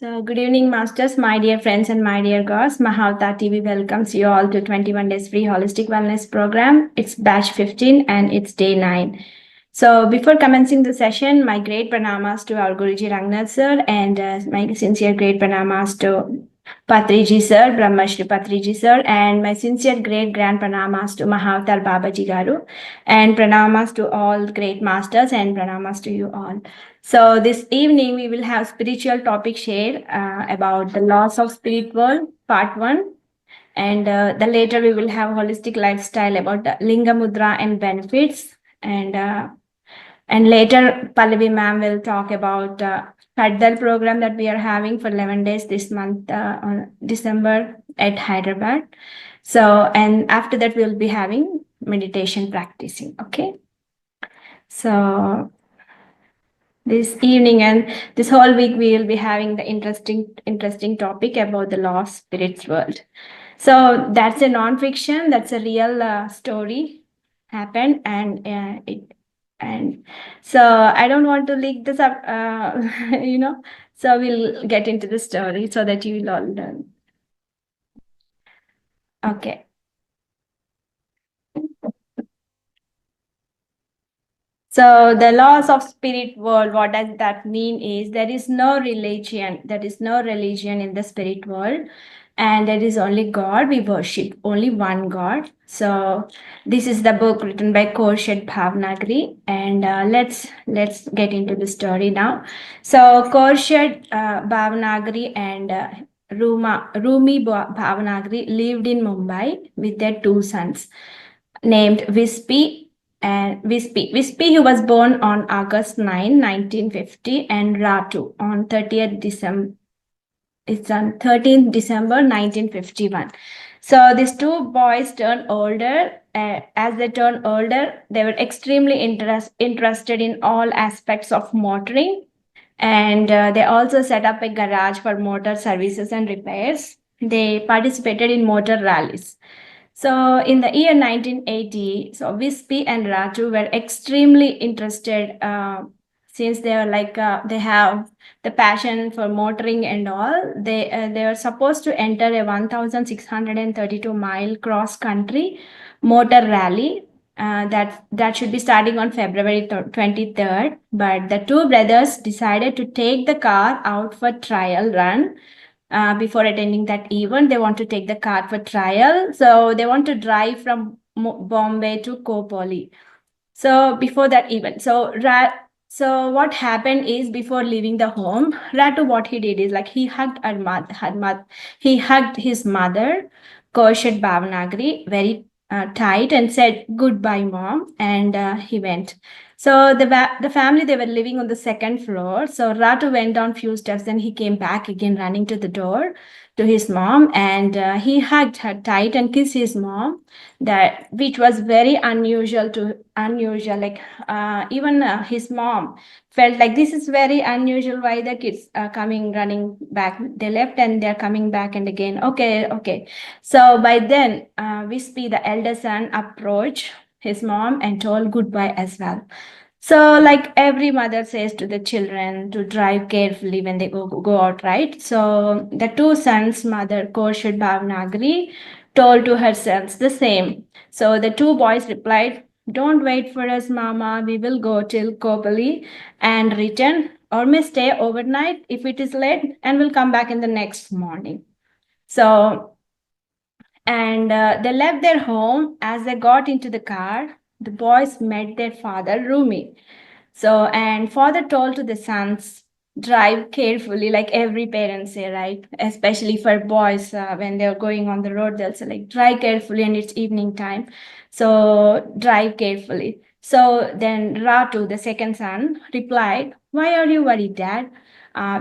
So, good evening, masters, my dear friends, and my dear girls. Mahavatar TV welcomes you all to 21 Days Free Holistic Wellness Program. It's batch 15 and it's day 9. So, before commencing the session, my great pranamas to our Guruji Rangnath sir and my sincere great pranamas to Patriji sir, Brahmashri Patriji sir, and my sincere great grand pranamas to Mahavatar Babaji Garu, and pranamas to all great masters and pranamas to you all. So this evening we will have spiritual topic share about the laws of spirit world, part 1. And the later we will have holistic lifestyle about the Linga Mudra and benefits. And later Pallavi ma'am will talk about Paddal program that we are having for 11 days this month on December at Hyderabad. So, and after that we'll be having meditation practicing. Okay. So this evening and this whole week we will be having the interesting topic about the lost spirits world. So that's a non-fiction, that's a real story happened, and so I don't want to leak this up, so we'll get into the story so that you will all learn. Okay. So the laws of spirit world, what does that mean is there is no religion in the spirit world, and there is only God. We worship only one God. So this is the book written by Khorshid Bhavnagri, and let's get into the story now. So Khorshid Bhavnagri and Rumi Bhavnagri lived in Mumbai with their 2 sons named Vispy and Vispy, who was born on August 9, 1950, and Ratu on 30th December. It's on 13th December 1951. So these 2 boys turned older. As they turned older, they were extremely interested in all aspects of motoring, and they also set up a garage for motor services and repairs. They participated in motor rallies. So in the year 1980, so Vispy and Raju were extremely interested since they were they have the passion for motoring and all. They were supposed to enter a 1,632-mile cross-country motor rally that should be starting on February 23rd. But the 2 brothers decided to take the car out for trial run. Before attending that event, they want to take the car for trial. So they want to drive from Bombay to Kopoli. So before that event, so what happened is before leaving the home, Ratu, what he did is he hugged he hugged his mother, Khorshid Bhavnagri, very tight and said, "Goodbye, mom," and he went. So the family, they were living on the 2nd floor. So Ratu went down few steps, then he came back again running to the door to his mom, and he hugged her tight and kissed his mom, that which was very unusual. Even his mom felt like this is very unusual. Why the kids are coming running back? They left and they're coming back and again. Okay. So by then, Wispy, the elder son, approached his mom and told goodbye as well. So like every mother says to the children to drive carefully when they go out, right? So the 2 sons' mother, Khorshid Bhavnagri, told to her sons the same. So the 2 boys replied, "Don't wait for us, Mama. We will go till Kopali and return, or may stay overnight if it is late, and we'll come back in the next morning." So, and they left their home. As they got into the car, the boys met their father, Rumi. So, and father told to the sons, drive carefully, like every parent say, right? Especially for boys, when they're going on the road, they'll say drive carefully, and it's evening time. So drive carefully. So then Ratu, the 2nd son, replied, "Why are you worried, Dad?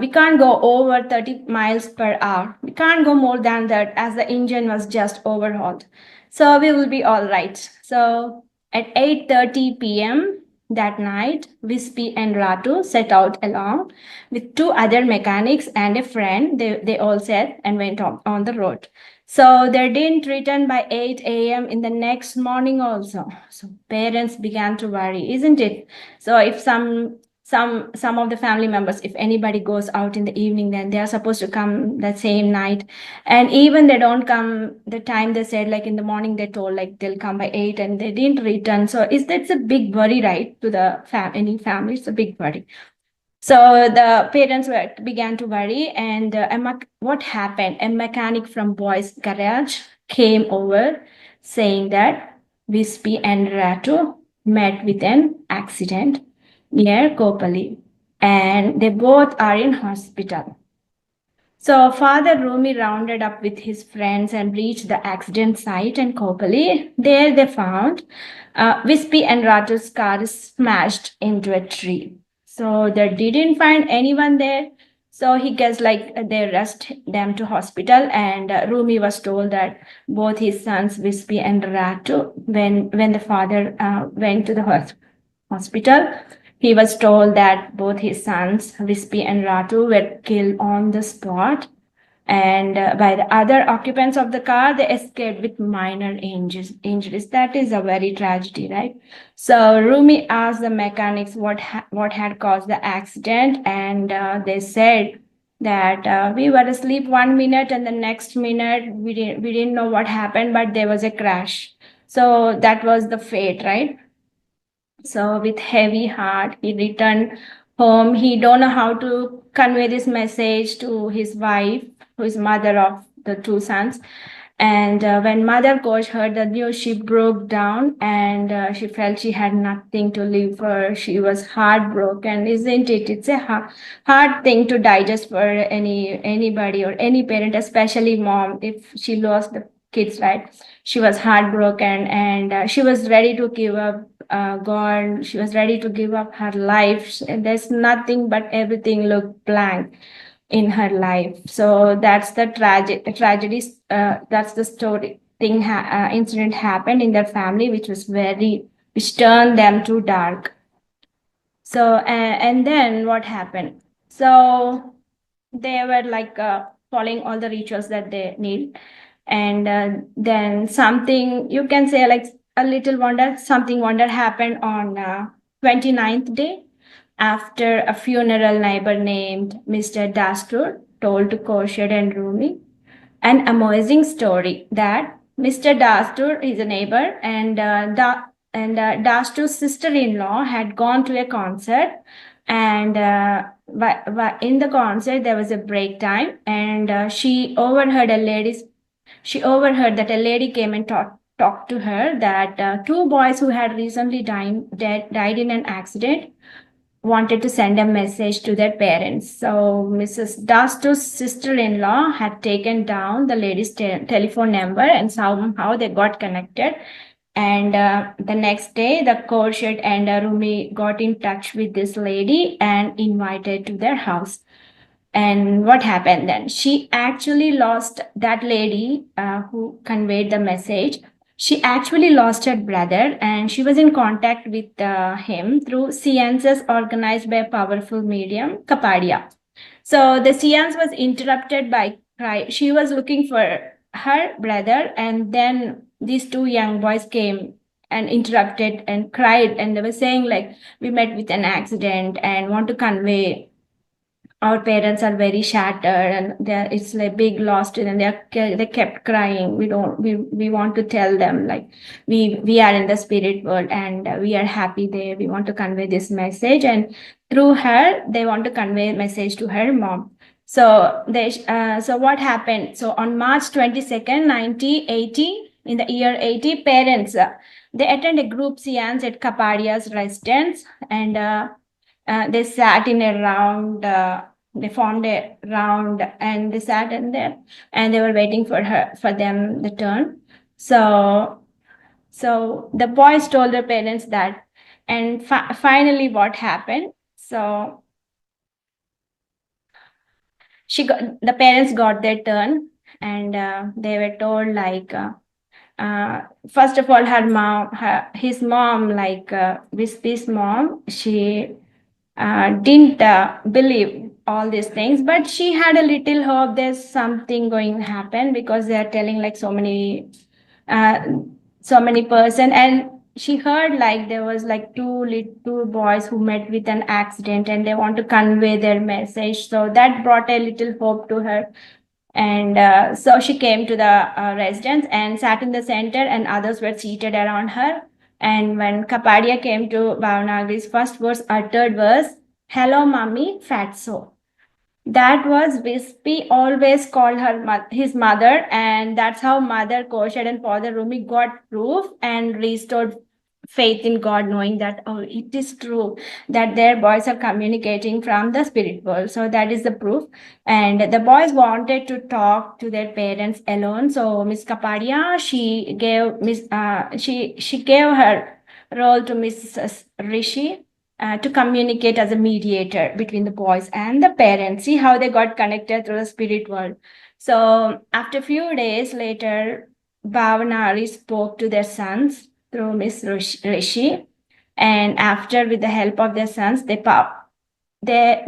We can't go over 30 miles per hour. We can't go more than that, as the engine was just overhauled. So we will be all right." So at 8:30 p.m. that night, Wispy and Ratu set out along with 2 other mechanics and a friend. They all set and went on the road. So they didn't return by 8 a.m. in the next morning also. So parents began to worry, isn't it? So if some some of the family members, if anybody goes out in the evening, then they are supposed to come that same night. And even they don't come the time they said, like in the morning they told like they'll come by 8 and they didn't return. So that's a big worry, right? To the any family, it's a big worry. So the parents began to worry, and what happened? A mechanic from boys' garage came over, saying that Wispy and Ratu met with an accident near Kopali, and they both are in hospital. So Father Rumi rounded up with his friends and reached the accident site in Kopali. There they found Wispy and Ratu's car smashed into a tree. So they didn't find anyone there. So he guessed like they rushed them to hospital, and Rumi was told that both his sons Wispy and Ratu, when the father went to the hospital, he was told that both his sons Wispy and Ratu were killed on the spot, and by the other occupants of the car, they escaped with minor injuries. That is a very tragedy, right? So Rumi asked the mechanics what had caused the accident, and they said that we were asleep 1 minute, and the next minute we didn't know what happened, but there was a crash. So that was the fate, right? So with heavy heart, he returned home. He don't know how to convey this message to his wife, who is mother of the two sons. And when Mother Ghosh heard the news, she broke down, and she felt she had nothing to live for. She was heartbroken, isn't it? It's a hard thing to digest for anybody or any parent, especially mom, if she lost the kids, right? She was heartbroken, and she was ready to give up God. She was ready to give up her life. There's nothing but everything looked blank in her life. So that's the tragedy. That's the story incident happened in their family, which turned them to dark. So and then what happened? So they were like following all the rituals that they need, and then something, you can say, like a little wonder, something wonder happened on 29th day. After a funeral, neighbor named Mr. Dastur told to Khorshid and Rumi an amazing story that Mr. Dastur is a neighbor, and Dastur's sister-in-law had gone to a concert, and in the concert there was a break time, and she overheard that a lady came and talked to her that two boys who had recently died in an accident wanted to send a message to their parents. So Mrs. Dastur's sister-in-law had taken down the lady's telephone number, and somehow they got connected. And the next day, the Khorshid and Rumi got in touch with this lady and invited to their house. And what happened then? She actually lost that lady who conveyed the message. She actually lost her brother, and she was in contact with him through seances organized by a powerful medium, Kapadia. So the seance was interrupted by cry. She was looking for her brother, and then these two young boys came and interrupted and cried, and they were saying like, we met with an accident and want to convey our parents are very shattered, and it's like big loss to them. They kept crying. We want to tell them like we are in the spirit world, and we are happy there. We want to convey this message, and through her they want to convey a message to her mom. So so what happened? So on March 22nd, 1980, in the year 80, parents they attend a group seance at Kapadia's residence, and they sat in a round. They formed a round, and they sat in there, and they were waiting for them the turn. So the boys told their parents that, and finally what happened? So the parents got their turn, and they were told like, first of all, his mom, like Wispy's mom, she didn't believe all these things, but she had a little hope there's something going to happen, because they are telling like so many person, and she heard like there was like two boys who met with an accident and they want to convey their message. So that brought a little hope to her. And so she came to the residence and sat in the center, and others were seated around her. And when Kapadia came to Bhavanagari's, first words uttered was, "Hello, mommy, fatso." That was Wispy always called his mother, and that's how Mother Koshed and Father Rumi got proof and restored faith in God, knowing that, oh, it is true that their boys are communicating from the spirit world. So that is the proof. And the boys wanted to talk to their parents alone. So Miss Kapadia, she gave her role to Mrs. Rishi to communicate as a mediator between the boys and the parents. See how they got connected through the spirit world. So after a few days later, Bhavanari spoke to their sons through Miss Rishi, and after, with the help of their sons, they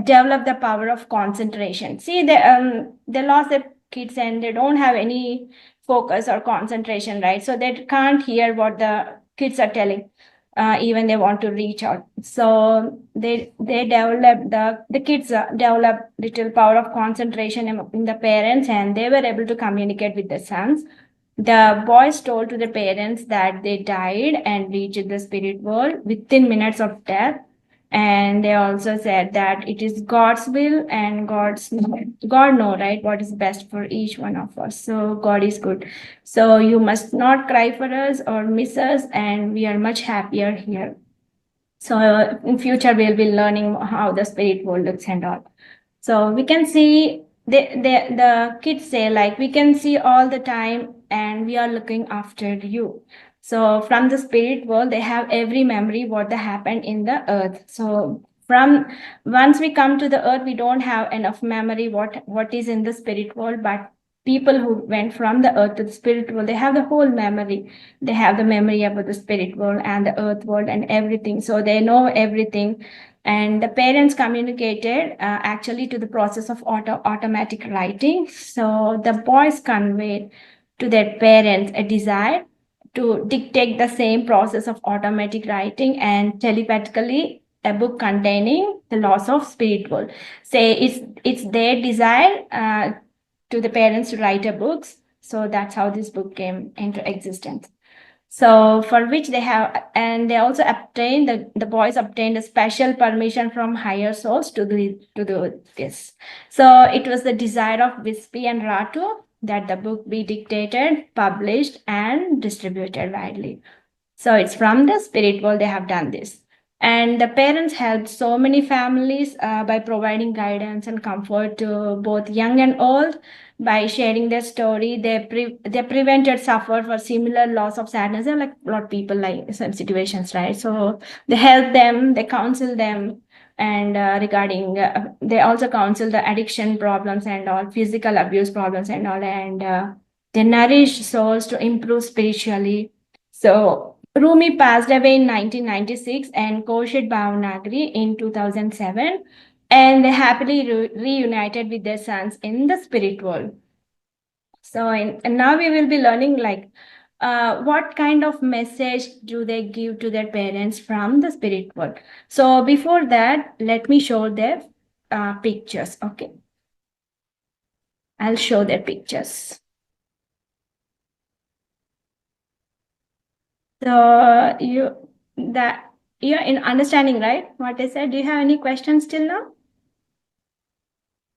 develop the power of concentration. See, they lost their kids and they don't have any focus or concentration, right? So they can't hear what the kids are telling. Even they want to reach out. So they develop the kids develop little power of concentration in the parents, and they were able to communicate with the sons. The boys told to the parents that they died and reached the spirit world within minutes of death. And they also said that it is God's will and God know, right, what is best for each one of us. So God is good. So you must not cry for us or miss us, and we are much happier here. So in future we'll be learning how the spirit world looks and all. So we can see the kids say like, we can see all the time and we are looking after you. So from the spirit world, they have every memory what that happened in the earth. So from once we come to the earth, we don't have enough memory what is in the spirit world, but people who went from the earth to the spirit world, they have the whole memory. They have the memory about the spirit world and the earth world and everything. So they know everything. And the parents communicated actually to the process of automatic writing. So the boys conveyed to their parents a desire to dictate the same process of automatic writing and telepathically a book containing the laws of spirit world. Say it's their desire to the parents to write a books. So that's how this book came into existence. So for which they have, and they also obtained, the boys obtained a special permission from higher souls to do this. So it was the desire of Wispy and Ratu that the book be dictated, published, and distributed widely. So it's from the spirit world they have done this. And the parents helped so many families by providing guidance and comfort to both young and old. By sharing their story, they prevented suffer for similar loss of sadness. They're like a lot of people like some situations, right? So they help them, they counsel them, and regarding they also counsel the addiction problems and all, physical abuse problems and all, and they nourish souls to improve spiritually. So Rumi passed away in 1996 and Koshed Bhavanagari in 2007, and they happily reunited with their sons in the spirit world. So, and now we will be learning like what kind of message do they give to their parents from the spirit world. So before that, let me show their pictures. Okay, I'll show their pictures. So you're in understanding, right? What I said. Do you have any questions till now?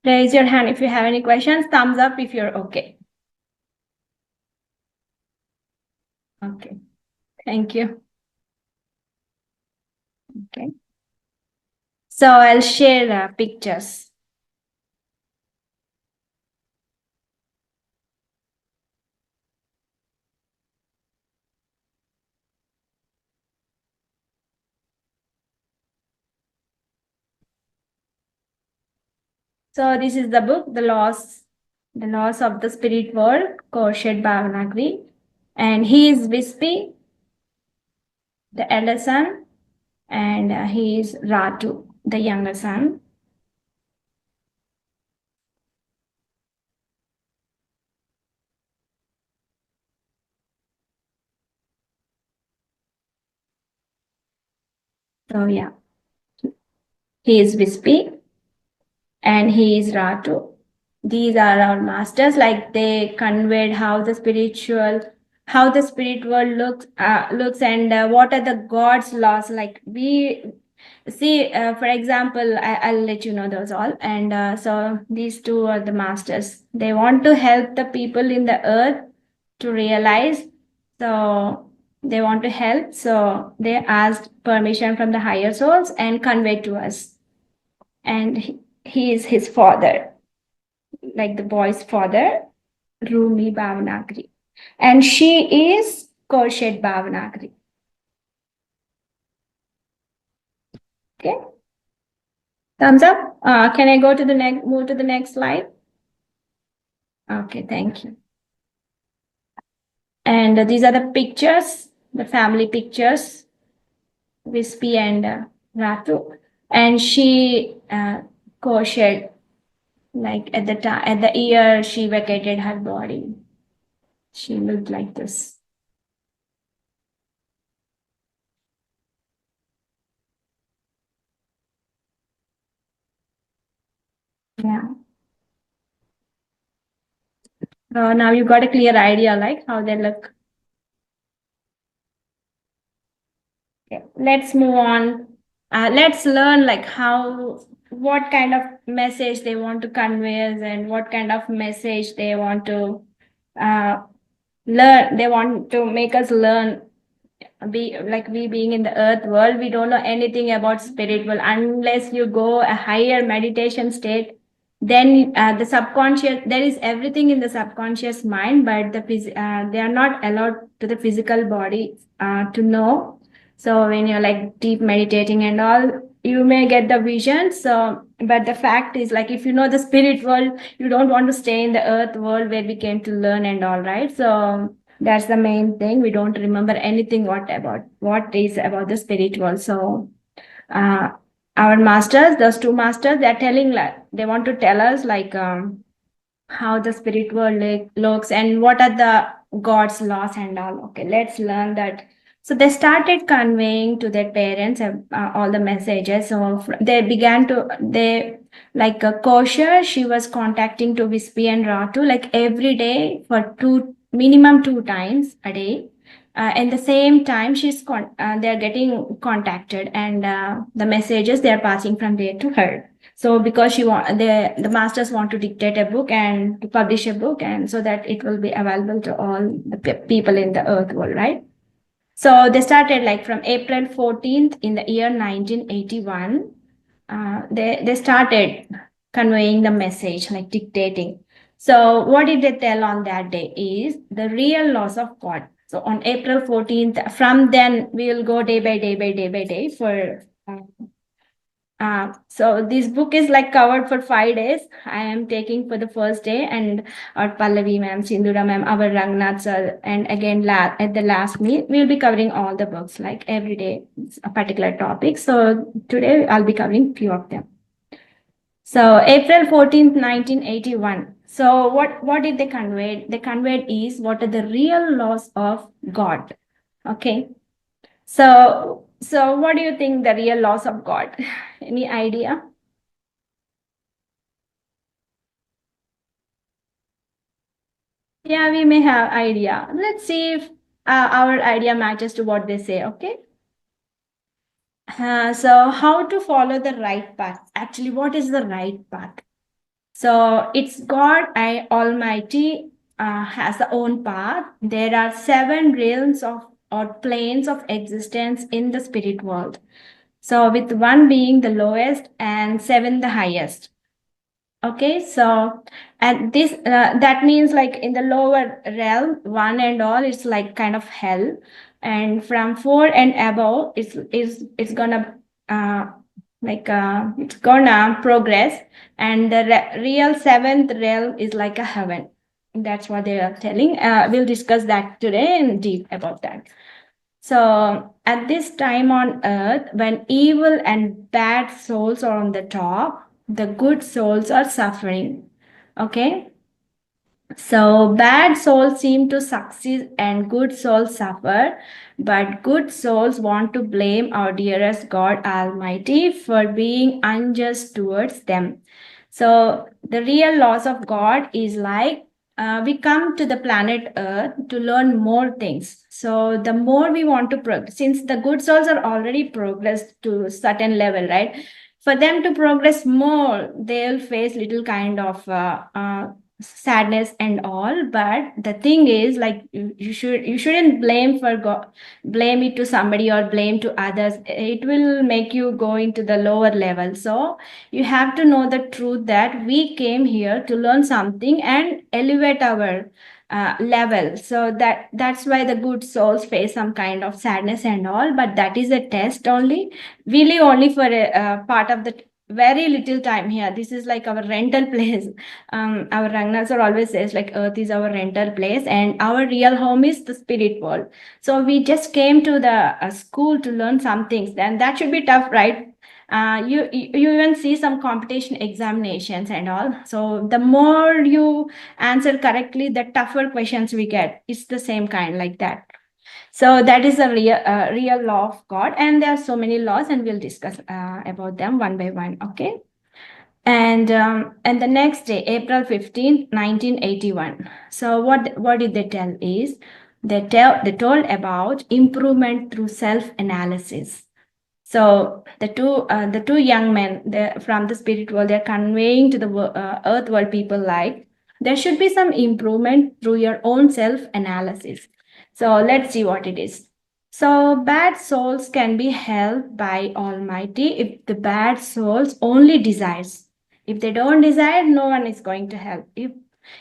Raise your hand if you have any questions. Thumbs up if you're okay. Okay. Thank you. Okay. So I'll share pictures. So this is the book, the laws of the spirit world, Koshed Bhavanagari. And he is Wispy, the elder son, and he is Ratu, the younger son. So yeah, he is Wispy and he is Ratu. These are our masters. Like they conveyed how the spirit world looks, and what are the gods' laws. Like we see, for example, I'll let you know those all. And so these two are the masters. They want to help the people in the earth to realize. So they want to help. So they asked permission from the higher souls and conveyed to us. And he is his father, like the boy's father, Rumi Bhavanagri. And she is Korshed Bhavanagri. Okay. Thumbs up. Can I go to the next, move to the next slide? Okay, thank you. And these are the pictures, the family pictures, Wispy and Ratu. And she Korshed, like at the time, at the year she vacated her body. She looked like this. Yeah. Now you got a clear idea like how they look. Okay, let's move on. Let's learn like what kind of message they want to convey and what kind of message they want to uh, learn. They want to make us learn. We being in the earth world, we don't know anything about spiritual unless you go a higher meditation state. Then the subconscious, there is everything in the subconscious mind, but they are not allowed to the physical body to know. So when you're like deep meditating and all, you may get the vision. So but the fact is, like, if you know the spirit world, you don't want to stay in the earth world where we came to learn and all, right? So that's the main thing. We don't remember anything what is about the spiritual. So uh, our masters, those two masters, they're telling, like, they want to tell us like how the spirit world looks and what are the God's laws and all. Okay, let's learn that. So they started conveying to their parents all the messages. So they like kosher, she was contacting to Wispy and Ratu like every day for minimum 2 times a day. In the same time, they're getting contacted, and the messages they're passing from there to her. So because the masters want to dictate a book and to publish a book, and so that it will be available to all the people in the earth world, right? So they started like from April 14th in the year 1981. They started conveying the message, like dictating. So what did they tell on that day is the real laws of God. So on April 14th, from then we will go day by day by day by day for so this book is like covered for 5 days. I am taking for the first day, and our Pallavi ma'am, Sindura ma'am, our Rangnath sir, and again at the last meet, we'll be covering all the books like every day, a particular topic. So today I'll be covering few of them. So April 14th, 1981. So what did they convey? They conveyed is what are the real laws of God. Okay. So what do you think the real laws of God? Any idea? Yeah, we may have idea. Let's see if our idea matches to what they say. Okay. So how to follow the right path? Actually, what is the right path? So it's God, Almighty, has the own path. There are 7 realms of or planes of existence in the spirit world. So with one being the lowest and 7 the highest. Okay, so and this that means like in the lower realm, 1 and all, it's like kind of hell, and from 4 and above, it's gonna it's gonna progress, and the real 7th realm is like a heaven. That's what they are telling. We'll discuss that today in deep about that. So at this time on earth, when evil and bad souls are on the top, the good souls are suffering. Okay. So bad souls seem to succeed and good souls suffer, but good souls want to blame our dearest God Almighty for being unjust towards them. So the real loss of God is like we come to the planet Earth to learn more things. So the more we want to progress, since the good souls are already progressed to a certain level, right? For them to progress more, they'll face little kind of sadness and all. But the thing is, like you shouldn't blame for God, blame it to somebody or blame to others. It will make you go into the lower level. So you have to know the truth that we came here to learn something and elevate our level. So that's why the good souls face some kind of sadness and all, but that is a test only. We live only for a part of the very little time here. This is like our rental place. Our Ragnar always says like earth is our rental place and our real home is the spirit world. So we just came to the school to learn some things, then that should be tough, right? You even see some competition examinations and all. So the more you answer correctly, the tougher questions we get. It's the same kind like that. So that is a real law of God, and there are so many laws, and we'll discuss about them one by one. Okay. And the next day, April 15, 1981. So what did they tell is they told about improvement through self-analysis. So the two young men from the spirit world, they're conveying to the earth world people like there should be some improvement through your own self-analysis. So let's see what it is. So bad souls can be helped by Almighty if the bad souls only desires. If they don't desire, no one is going to help. If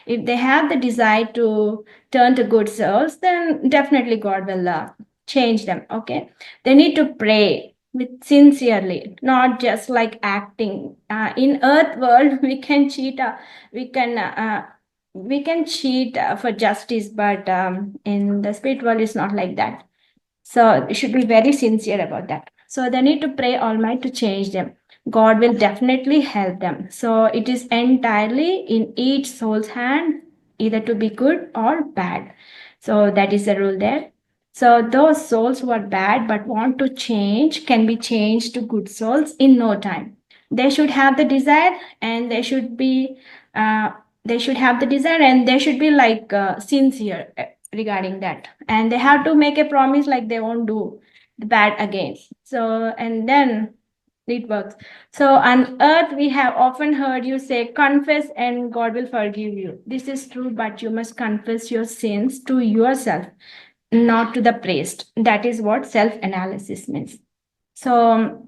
they have the desire to turn to good souls, then definitely God will change them. Okay, they need to pray with sincerely, not just like acting. In earth world, we can cheat. We can. We can cheat for justice, but in the spirit world, it's not like that. So we should be very sincere about that. So they need to pray Almighty to change them. God will definitely help them. So it is entirely in each soul's hand, either to be good or bad. So that is the rule there. So those souls who are bad but want to change can be changed to good souls in no time. They should have the desire, and they should be they should have the desire, and they should be like sincere regarding that, and they have to make a promise like they won't do the bad again. So and then it works. So on earth we have often heard you say confess and God will forgive you. This is true, but you must confess your sins to yourself, not to the priest. That is what self analysis means. So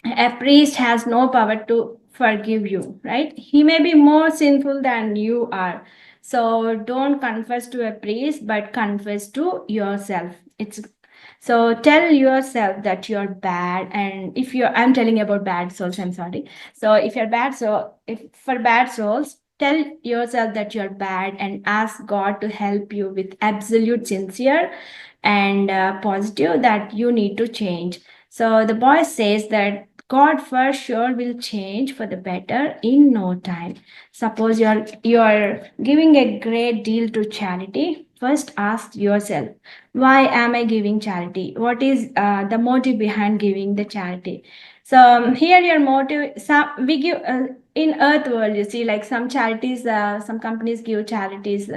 a priest has no power to forgive you, right? He may be more sinful than you are. So don't confess to a priest, but confess to yourself. It's so tell yourself that you're bad. And if you're, I'm telling you about bad souls, I'm sorry. So if you're bad, so if for bad souls, tell yourself that you're bad and ask God to help you with absolute sincere and positive that you need to change. So the boy says that God for sure will change for the better in no time. Suppose you're giving a great deal to charity. First ask yourself, why am I giving charity? What is the motive behind giving the charity? So here your motive, some we give in earth world, you see, like some charities, some companies give charities,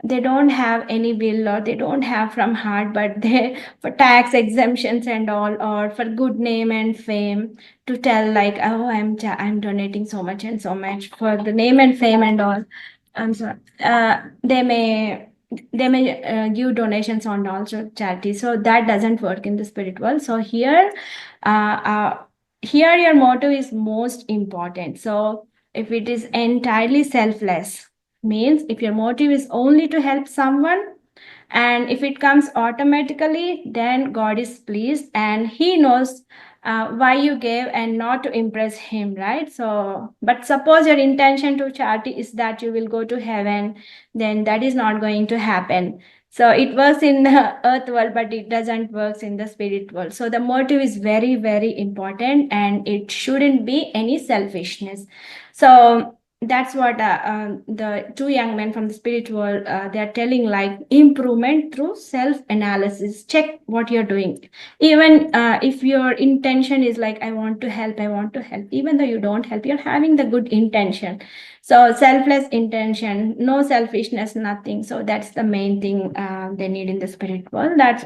they don't have any bill or they don't have from heart, but they for tax exemptions and all, or for good name and fame, to tell like, oh, I'm donating so much and so much for the name and fame and all. I'm sorry. They may give donations on also charities, so that doesn't work in the spirit world. So here your motto is most important. So if it is entirely selfless, means if your motive is only to help someone, and if it comes automatically, then God is pleased and he knows why you gave and not to impress him, right? So but suppose your intention to charity is that you will go to heaven, then that is not going to happen. So it works in the earth world, but it doesn't work in the spirit world. So the motive is very, very important, and it shouldn't be any selfishness. So that's what the two young men from the spiritual, they're telling, like improvement through self-analysis. Check what you're doing. Even if your intention is like, I want to help, even though you don't help, you're having the good intention. So selfless intention, no selfishness, nothing. So that's the main thing they need in the spirit world. That's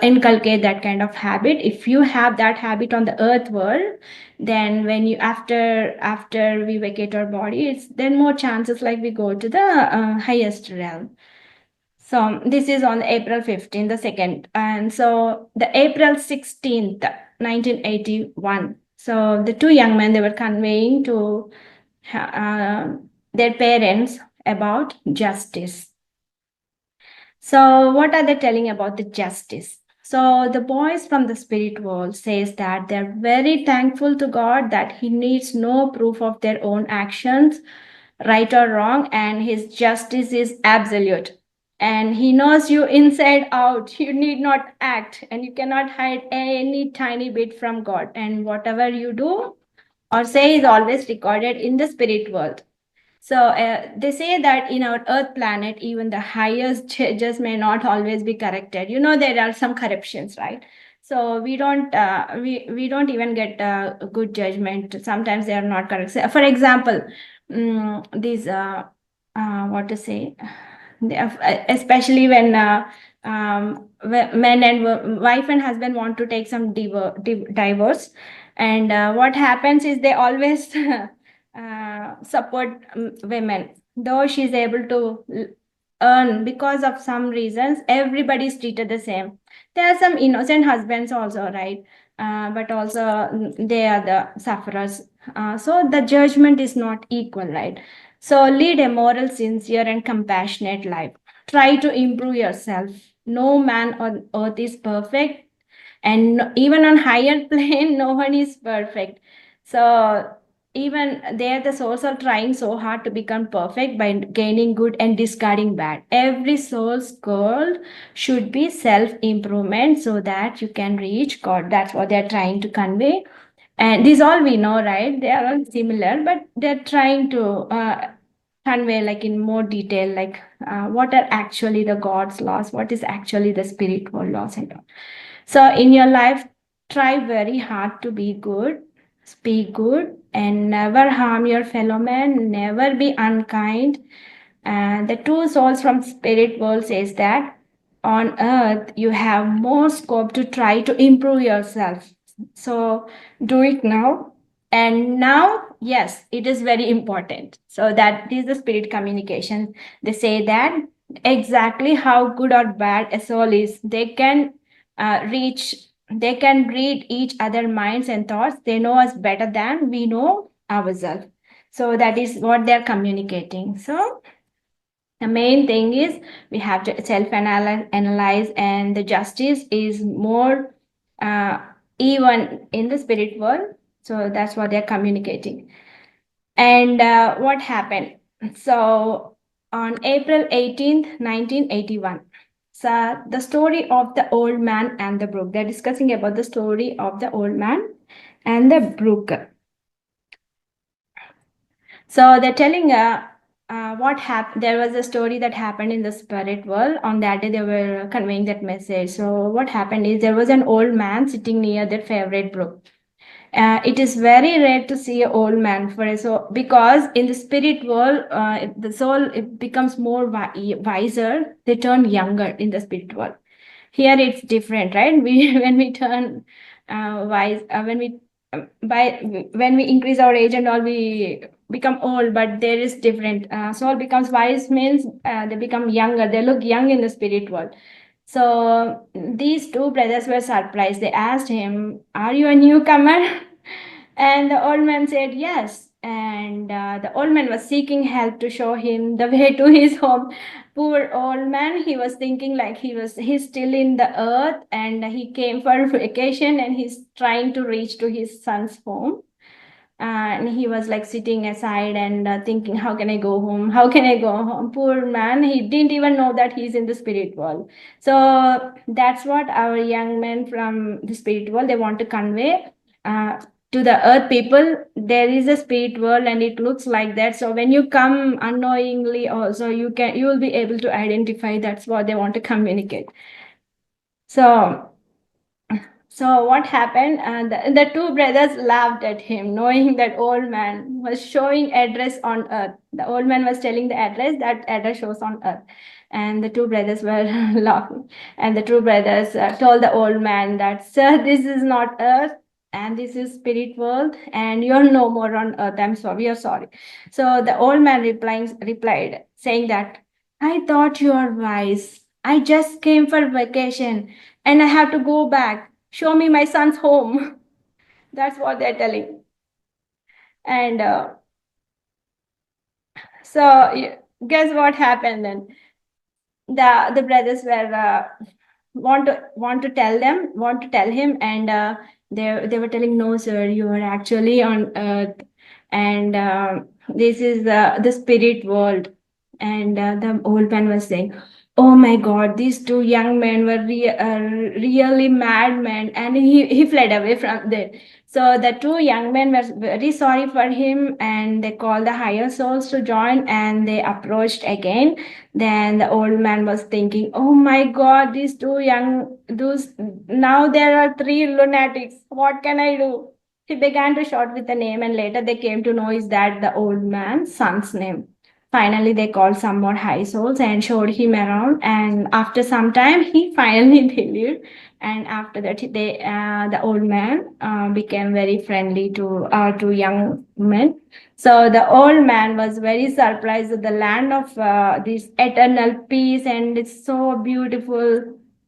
inculcate that kind of habit. If you have that habit on the earth world, then when you after we vacate our body, it's then more chances like we go to the highest realm. So this is on April 15th, the second. And so the April 16th, 1981. So the two young men, they were conveying to their parents about justice. So what are they telling about the justice? So the boys from the spirit world says that they're very thankful to God that he needs no proof of their own actions, right or wrong, and his justice is absolute. And he knows you inside out. You need not act, and you cannot hide any tiny bit from God. And whatever you do or say is always recorded in the spirit world. So they say that in our Earth planet, even the highest judges may not always be corrected. You know, there are some corruptions, right? So we don't even get a good judgment. Sometimes they are not correct. So, for example, these what to say, especially when men and wife and husband want to take some divorce, and what happens is they always support women, though she's able to earn. Because of some reasons, everybody is treated the same. There are some innocent husbands also, right? But also they are the sufferers. So the judgment is not equal, right? So lead a moral, sincere, and compassionate life. Try to improve yourself. No man on earth is perfect, and even on higher plane, no one is perfect. So even there, the souls are trying so hard to become perfect by gaining good and discarding bad. Every soul's goal should be self improvement so that you can reach God. That's what they're trying to convey. And this all we know, right? They are all similar, but they're trying to convey like in more detail, like what are actually the God's laws, what is actually the spiritual laws and all. So in your life, try very hard to be good, speak good, and never harm your fellow man, never be unkind. And the two souls from spirit world says that on earth you have more scope to try to improve yourself. So do it now. And now, yes, it is very important. So that is the spirit communication. They say that exactly how good or bad a soul is, they can they can read each other minds and thoughts. They know us better than we know ourselves. So that is what they're communicating. So the main thing is we have to self-analyze, and the justice is more even in the spirit world. So that's what they're communicating. And what happened? So on April 18th, 1981, so the story of the old man and the brook. They're discussing about the story of the old man and the brook. So they're telling what happened. There was a story that happened in the spirit world. On that day, they were conveying that message. So what happened is there was an old man sitting near their favorite brook. It is very rare to see an old man for a so because in the spirit world, the soul it becomes more wiser. They turn younger in the spirit world. Here it's different, right? We when we turn wise, when we increase our age and all, we become old. But there is different. Soul becomes wise means they become younger. They look young in the spirit world. So these two brothers were surprised. They asked him, "Are you a newcomer?" And the old man said yes. And the old man was seeking help to show him the way to his home. Poor old man, he was thinking like he's still in the earth, and he came for vacation, and he's trying to reach to his son's home. And he was like sitting aside and thinking, how can I go home? How can I go home? Poor man, he didn't even know that he's in the spirit world. So that's what our young men from the spirit world, they want to convey. to the earth people, there is a spirit world and it looks like that. So when you come unknowingly also, you will be able to identify that's what they want to communicate. So what happened? The two brothers laughed at him, knowing that old man was showing address on earth. The old man was telling the address, that address shows on earth. And the two brothers were laughing. And the two brothers told the old man that, sir, this is not earth, and this is spirit world, and you're no more on earth. I'm sorry, we are sorry. So the old man replied, saying that, I thought you are wise. I just came for vacation and I have to go back. Show me my son's home. That's what they're telling. And guess what happened then? The brothers were want to tell him, and they were telling, no sir, you are actually on earth, and this is the spirit world. And the old man was saying, oh my god, these two young men were really madmen, and he fled away from there. So the two young men were very sorry for him, and they called the higher souls to join, and they approached again. Then the old man was thinking, oh my god, those now there are three lunatics. What can I do? He began to shout with the name, and later they came to know is that the old man's son's name. Finally, they called some more high souls and showed him around. And after some time, he finally believed. And after that, the old man became very friendly to our two young men. So the old man was very surprised at the land of this eternal peace, and it's so beautiful.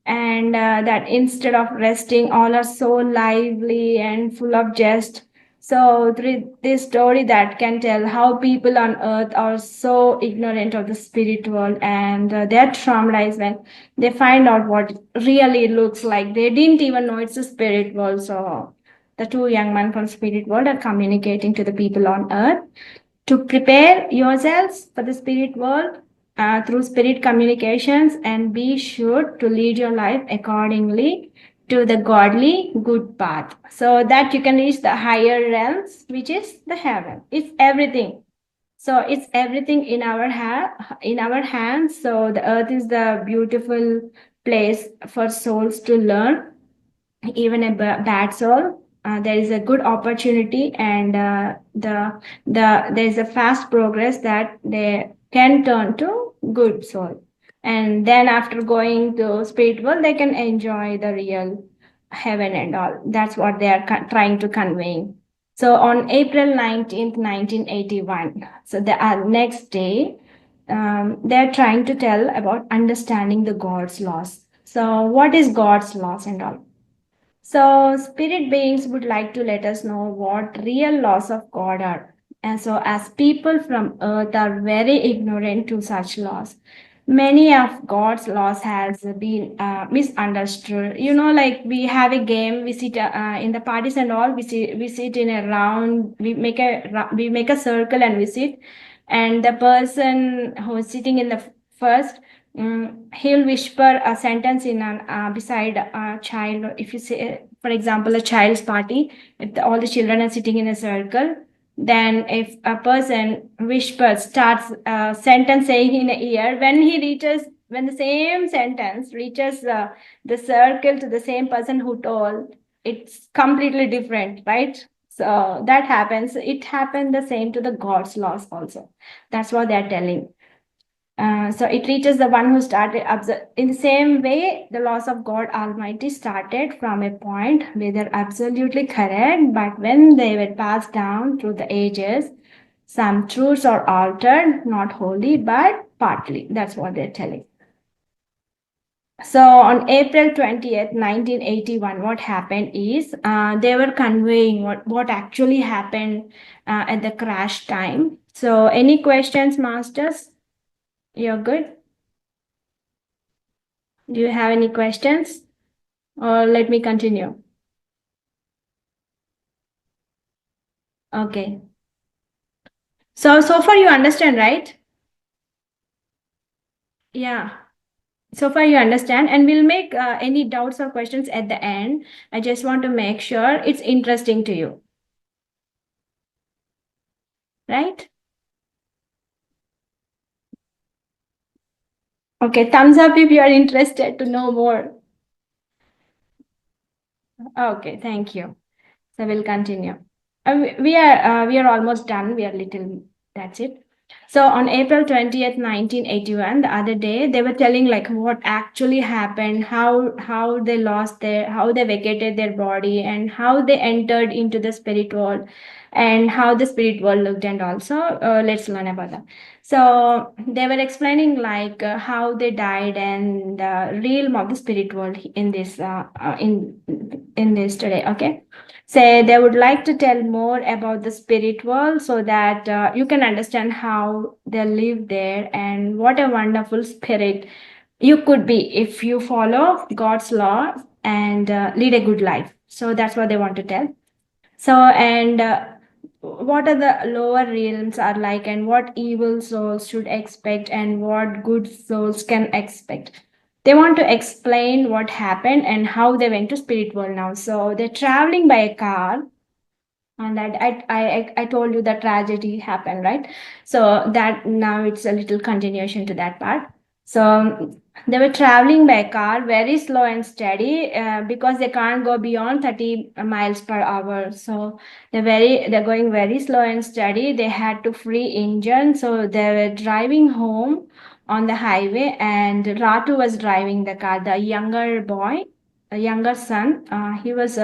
And that instead of resting, all are so lively and full of jest. So through this story that can tell how people on earth are so ignorant of the spirit world, and they're traumatized when they find out what it really looks like. They didn't even know it's a spirit world. So the two young men from spirit world are communicating to the people on earth to prepare yourselves for the spirit world through spirit communications, and be sure to lead your life accordingly to the godly good path, so that you can reach the higher realms, which is the heaven. It's everything. So it's everything in in our hands. So the earth is the beautiful place for souls to learn. Even a bad soul, there is a good opportunity, and there is a fast progress that they can turn to good soul. And then after going to spirit world, they can enjoy the real heaven and all. That's what they are trying to convey. So on April 19th, 1981, so the next day, they're trying to tell about understanding the God's laws. So what is God's laws and all? So, spirit beings would like to let us know what real laws of God are. And so, as people from earth are very ignorant to such laws, many of God's laws has been misunderstood. You know, like we have a game, we sit in the parties and all. We sit in a round. We make a circle and we sit, and the person who is sitting in the first, he'll whisper a sentence in an beside a child. If you say, for example, a child's party, if all the children are sitting in a circle, then if a person whispers, starts a sentence saying in a ear, when the same sentence reaches the circle to the same person who told, it's completely different, right? So that happens. It happened the same to the God's laws also. That's what they're telling. So it reaches the one who started. In the same way, the laws of God Almighty started from a point where they're absolutely correct, but when they were passed down through the ages, some truths are altered, not wholly, but partly. That's what they're telling. So on April 20th, 1981, what happened is they were conveying what actually happened at the crash time. So any questions, masters? You're good? Do you have any questions? Or let me continue. Okay. So far you understand, right? Yeah. So far you understand, and we'll make any doubts or questions at the end. I just want to make sure it's interesting to you. right? Okay, thumbs up if you are interested to know more. Okay, thank you. So we'll continue. We are almost done. We are little. That's it. So on April 20th, 1981, the other day, they were telling like what actually happened, how they lost their, how they vacated their body, and how they entered into the spirit world, and how the spirit world looked, and also let's learn about that. So they were explaining like how they died and the realm of the spirit world in this today. Okay, say they would like to tell more about the spirit world so that you can understand how they live there and what a wonderful spirit you could be if you follow God's law and lead a good life. So that's what they want to tell. So, and what are the lower realms are like, and what evil souls should expect, and what good souls can expect. They want to explain what happened and how they went to spirit world now. So they're traveling by a car, and I told you the tragedy happened, right? So that now it's a little continuation to that part. So they were traveling by car very slow and steady because they can't go beyond 30 miles per hour. So they're going very slow and steady. They had to free engine, so they were driving home on the highway, and Ratu was driving the car, the younger boy, a younger son. He was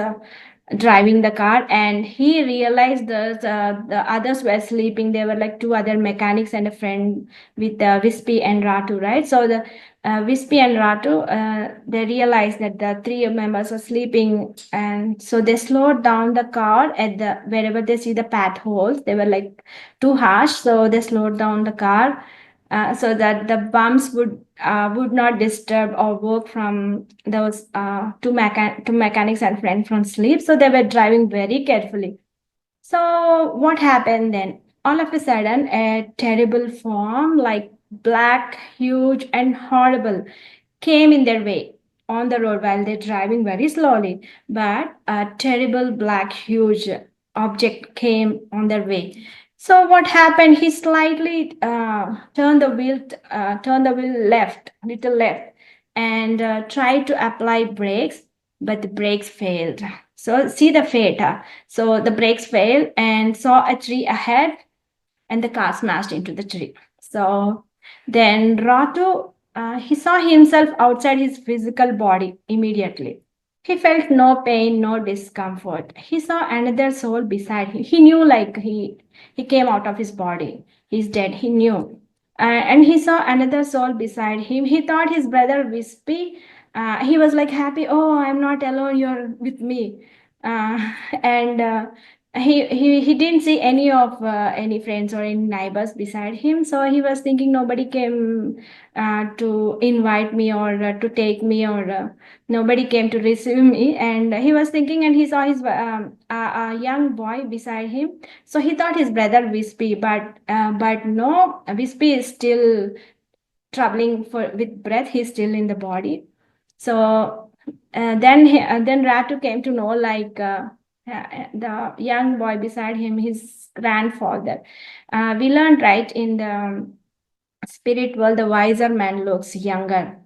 driving the car, and he realized the others were sleeping. There were like two other mechanics and a friend with Wispy and Ratu, right? So the Wispy and Ratu, they realized that the three members are sleeping, and so they slowed down the car at the wherever they see the path holes. They were like too harsh, so they slowed down the car so that the bumps would not disturb or work from those two mechanics and friend from sleep. So they were driving very carefully. So what happened then? All of a sudden, a terrible form, like black, huge, and horrible, came in their way on the road while they're driving very slowly. But a terrible, black, huge object came on their way. So what happened? He slightly turned the wheel left, little left, and tried to apply brakes, but the brakes failed. So see the fate. So the brakes failed and saw a tree ahead, and the car smashed into the tree. So then Ratu, he saw himself outside his physical body immediately. He felt no pain, no discomfort. He saw another soul beside him. He knew like he came out of his body. He's dead. He knew. And he saw another soul beside him. He thought his brother Wispy. He was like happy. Oh, I'm not alone. You're with me. And he didn't see any of any friends or any neighbors beside him, so he was thinking nobody came to invite me or to take me, or nobody came to receive me. And he was thinking, and he saw his a young boy beside him, so he thought his brother Wispy, but no, Wispy is still troubling for with breath. He's still in the body. So then Ratu came to know like the young boy beside him, his grandfather. We learned right in the spirit world, the wiser man looks younger.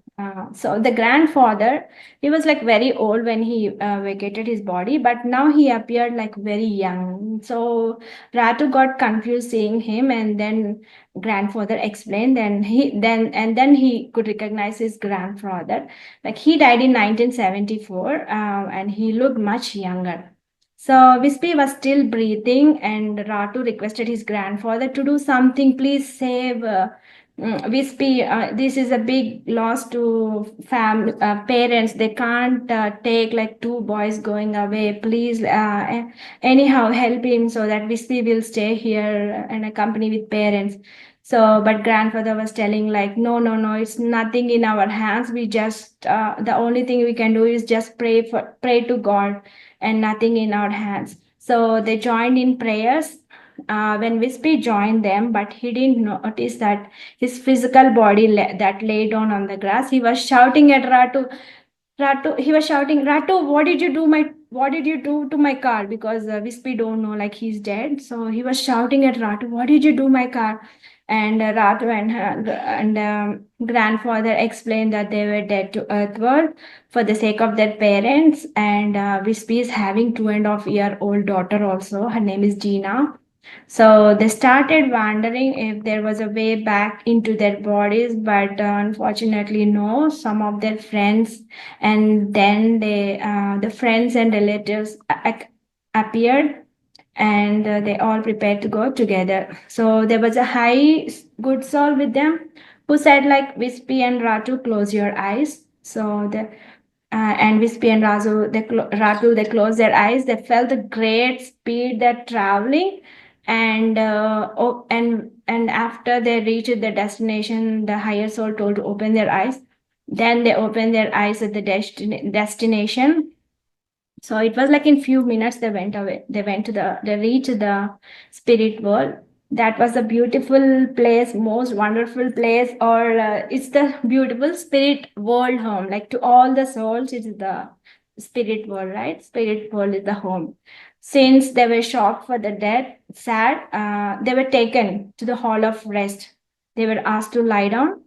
So the grandfather, he was like very old when he vacated his body, but now he appeared like very young. So Ratu got confused seeing him, and then grandfather explained. Then he could recognize his grandfather. Like he died in 1974, and he looked much younger. So Wispy was still breathing, and Ratu requested his grandfather to do something. Please save. Wispy, this is a big loss to parents. They can't take like two boys going away. Please, anyhow, help him so that Wispy will stay here and accompany with parents. So, but grandfather was telling like, no, no, no, it's nothing in our hands. We just the only thing we can do is just pray to God, and nothing in our hands. So they joined in prayers when Wispy joined them, but he didn't notice that his physical body that lay down on the grass. He was shouting at Ratu. Ratu, he was shouting, Ratu, what did you do what did you do to my car? Because Wispy don't know, like he's dead. So he was shouting at Ratu, what did you do my car? And Ratu and grandfather explained that they were dead to earthward for the sake of their parents. And Wispy is having 2.5-year-old daughter also. Her name is Gina. So they started wondering if there was a way back into their bodies, but unfortunately, no. Some of their friends, and then the friends and relatives appeared, and they all prepared to go together. So there was a high good soul with them who said, like, Wispy and Ratu, close your eyes. So the and Wispy and Ratu, they closed their eyes. They felt the great speed they're traveling, and after they reached their destination, the higher soul told to open their eyes. Then they opened their eyes at the destination. So it was like in few minutes they went away. They reached the spirit world. That was a beautiful place, most wonderful place, or it's the beautiful spirit world home. Like to all the souls, it's the spirit world, right? Spirit world is the home. Since they were shocked for the dead, sad, they were taken to the hall of rest. They were asked to lie down.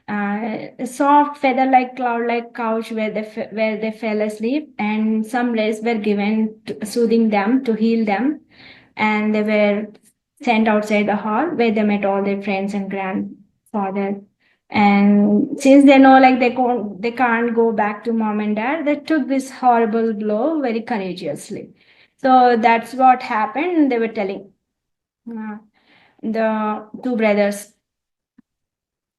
A soft feather-like cloud-like couch where they fell asleep, and some rest were given, soothing them to heal them, and they were sent outside the hall where they met all their friends and grandfather. And since they know like they can't go back to mom and dad, they took this horrible blow very courageously. So that's what happened. They were telling the two brothers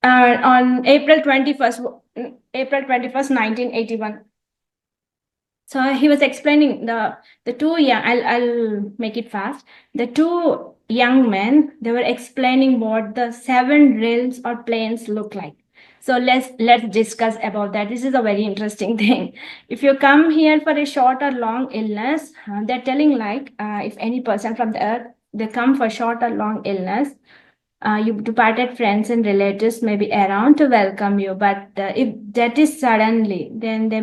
on April 21st, 1981. So he was explaining the two young. I'll make it fast. The two young men, they were explaining what the 7 realms or planes look like. So let's discuss about that. This is a very interesting thing. If you come here for a short or long illness, they're telling like if any person from the earth, they come for short or long illness, you departed friends and relatives may be around to welcome you, but if that is suddenly, then they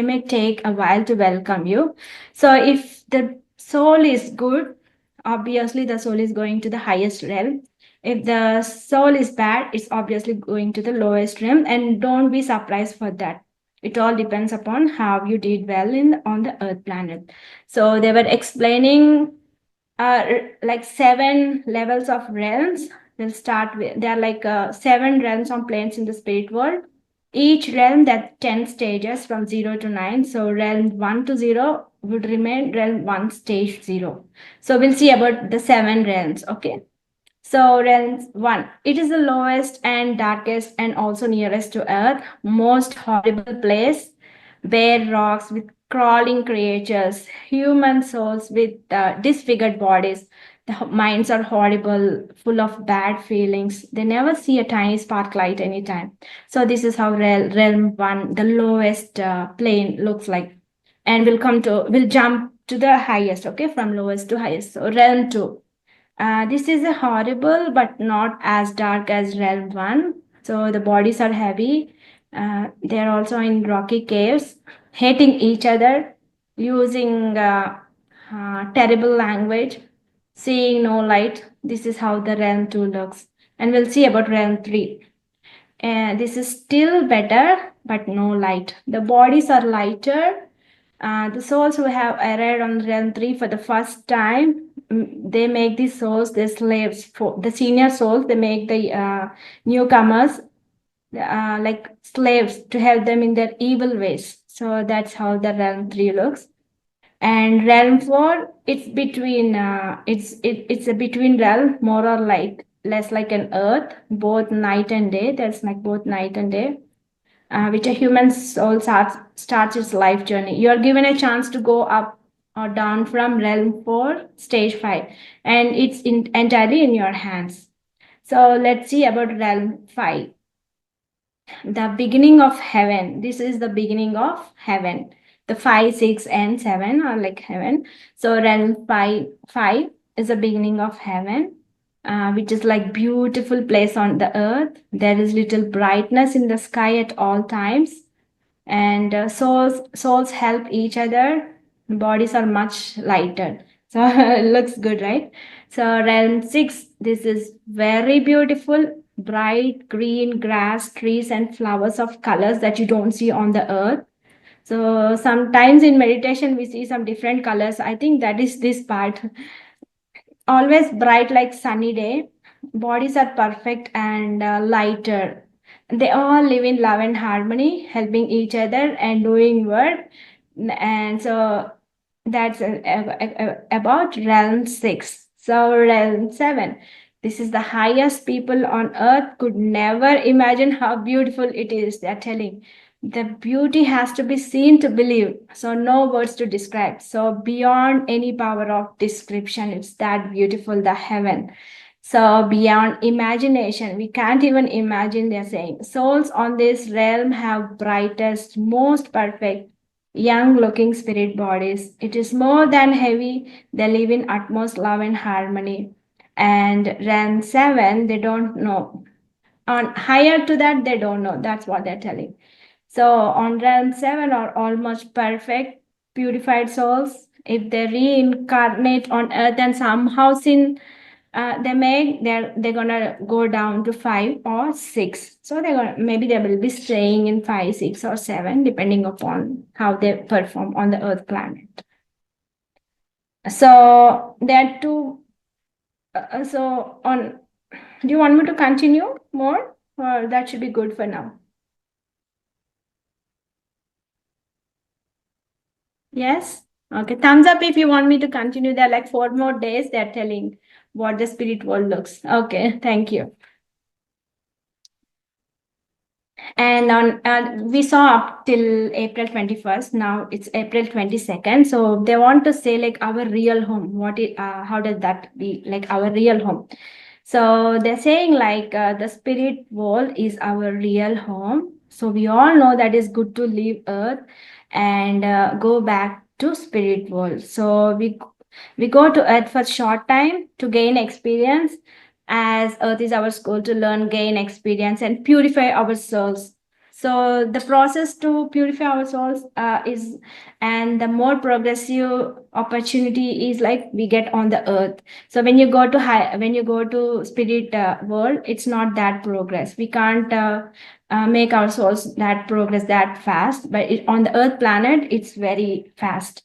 may take a while to welcome you. So if the soul is good, obviously the soul is going to the highest realm. If the soul is bad, it's obviously going to the lowest realm, and don't be surprised for that. It all depends upon how you did well on the earth planet. So they were explaining like 7 levels of realms. We'll start with, there are like 7 realms on planes in the spirit world. Each realm that 10 stages from 0 to 9. So realm 1 to 0 would remain realm 1 stage 0. So we'll see about the 7 realms. Okay. So realm 1, it is the lowest and darkest and also nearest to earth, most horrible place, bare rocks with crawling creatures, human souls with disfigured bodies. The minds are horrible, full of bad feelings. They never see a tiny spark light anytime. So this is how realm 1, the lowest plane looks like. And we'll jump to the highest, okay, from lowest to highest. So realm 2. This is a horrible but not as dark as realm 1. So the bodies are heavy. They're also in rocky caves, hating each other, using terrible language, seeing no light. This is how the realm 2 looks. And we'll see about realm 3. This is still better, but no light. The bodies are lighter. The souls who have arrived on realm 3 for the first time, they make these souls their slaves. For the senior souls, they make the newcomers like slaves to help them in their evil ways. So that's how the realm 3 looks. And realm 4, it's between it's a between realm, more or like less like an earth, both night and day. That's like both night and day. Which a human soul starts its life journey. You are given a chance to go up or down from realm 4, stage 5, and it's entirely in your hands. So let's see about realm 5. The beginning of heaven. This is the beginning of heaven. The 5, 6, and 7 are like heaven. So realm 5 is the beginning of heaven. Which is like beautiful place on the earth. There is little brightness in the sky at all times, and souls help each other. bodies are much lighter. So it looks good, right? So realm 6, this is very beautiful, bright green grass, trees, and flowers of colors that you don't see on the earth. So sometimes in meditation we see some different colors. I think that is this part. Always bright like sunny day. Bodies are perfect and lighter. They all live in love and harmony, helping each other and doing work. And so that's about realm 6. So realm 7. This is the highest. People on earth could never imagine how beautiful it is. They're telling the beauty has to be seen to believe, so no words to describe. So beyond any power of description, it's that beautiful, the heaven. So beyond imagination, we can't even imagine. They're saying souls on this realm have brightest, most perfect, young looking spirit bodies. It is more than heavy. They live in utmost love and harmony. And realm 7, they don't know. On higher to that, they don't know. That's what they're telling. So on realm 7 are almost perfect, purified souls. If they reincarnate on earth and somehow sin they make, they're gonna go down to 5 or 6. So they're gonna, maybe they will be staying in 5, 6, or 7, depending upon how they perform on the earth planet. So there are two. So on, do you want me to continue more, or that should be good for now? Yes? Okay. Thumbs up if you want me to continue. There are like 4 more days. They're telling what the spirit world looks. Okay. Thank you. And on we saw up till April 21st. Now it's April 22nd. So they want to say like our real home. How does that be like our real home? So they're saying like the spirit world is our real home. So we all know that it's good to leave earth and go back to spirit world. So we go to earth for short time to gain experience, as earth is our school to learn, gain experience, and purify our souls. So the process to purify our souls is, and the more progressive opportunity is like we get on the earth. So when you go to when you go to spirit world, it's not that progress. We can't make our souls that progress that fast, but on the earth planet, it's very fast.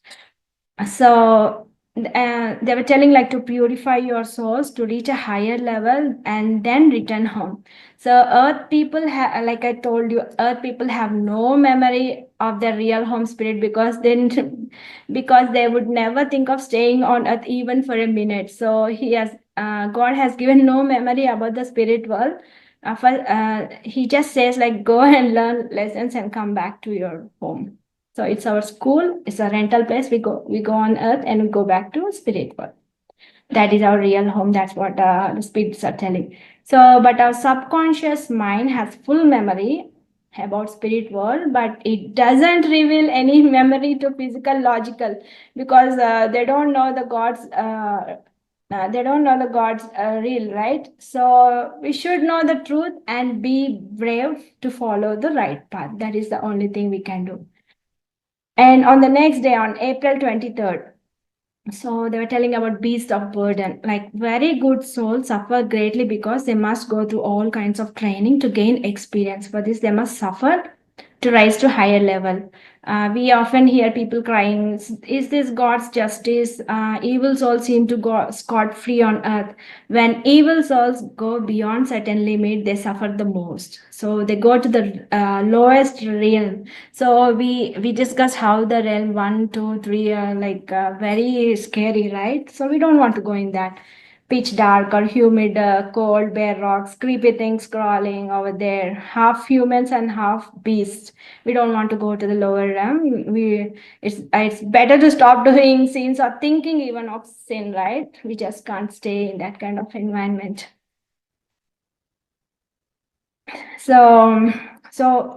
So they were telling like to purify your souls to reach a higher level and then return home. So earth people have, like I told you, earth people have no memory of their real home spirit, because then because they would never think of staying on earth even for a minute. So God has given no memory about the spirit world. He just says like go and learn lessons and come back to your home. So it's our school, it's a rental place. We go on earth and we go back to spirit world. That is our real home. That's what the spirits are telling. So, but our subconscious mind has full memory about spirit world, but it doesn't reveal any memory to physical, logical, because they don't know the gods. They don't know the gods real, right? So we should know the truth and be brave to follow the right path. That is the only thing we can do. And on the next day, on April 23rd, so they were telling about beast of burden. Like very good souls suffer greatly because they must go through all kinds of training to gain experience. For this, they must suffer to rise to higher level. We often hear people crying, is this God's justice? Evil souls seem to go scot-free on earth. When evil souls go beyond certain limit, they suffer the most. So they go to the lowest realm. So we discuss how the realm 1, 2, 3 are like very scary, right? So we don't want to go in that pitch dark or humid, cold, bare rocks, creepy things crawling over there, half humans and half beasts. We don't want to go to the lower realm. It's better to stop doing sins or thinking even of sin, right? We just can't stay in that kind of environment. So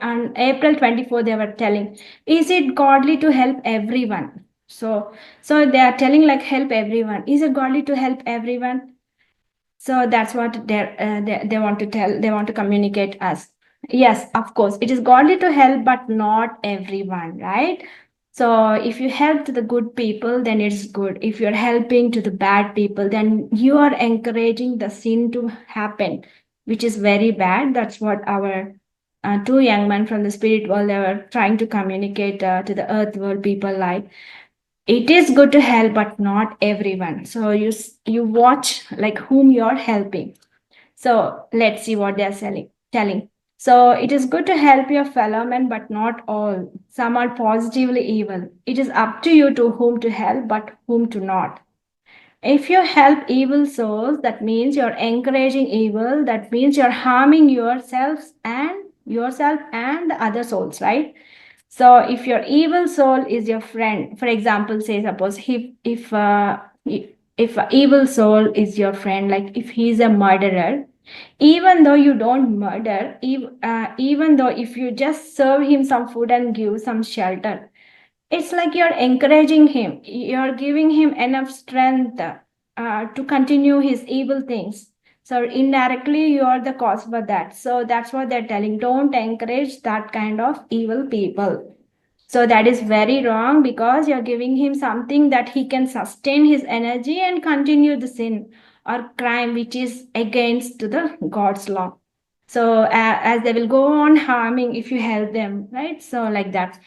on April 24, they were telling, is it godly to help everyone? So they are telling like help everyone. Is it godly to help everyone? So that's what they want to tell, they want to communicate us. Yes, of course, it is godly to help, but not everyone, right? So if you help to the good people, then it's good. If you're helping to the bad people, then you are encouraging the sin to happen, which is very bad. That's what our two young men from the spirit world, they were trying to communicate to the earth world people, like it is good to help, but not everyone. So you watch like whom you're helping. So let's see what they're telling. So it is good to help your fellow men, but not all. Some are positively evil. It is up to you to whom to help, but whom to not. If you help evil souls, that means you're encouraging evil. That means you're harming yourself and the other souls, right? So if your evil soul is your friend, for example, say suppose if a evil soul is your friend, like if he's a murderer, even though you don't murder, even though if you just serve him some food and give some shelter, it's like you're encouraging him, you're giving him enough strength to continue his evil things. So indirectly you are the cause for that. So that's what they're telling, don't encourage that kind of evil people. So that is very wrong, because you're giving him something that he can sustain his energy and continue the sin or crime which is against to the God's law. So as they will go on harming if you help them, right? So like that.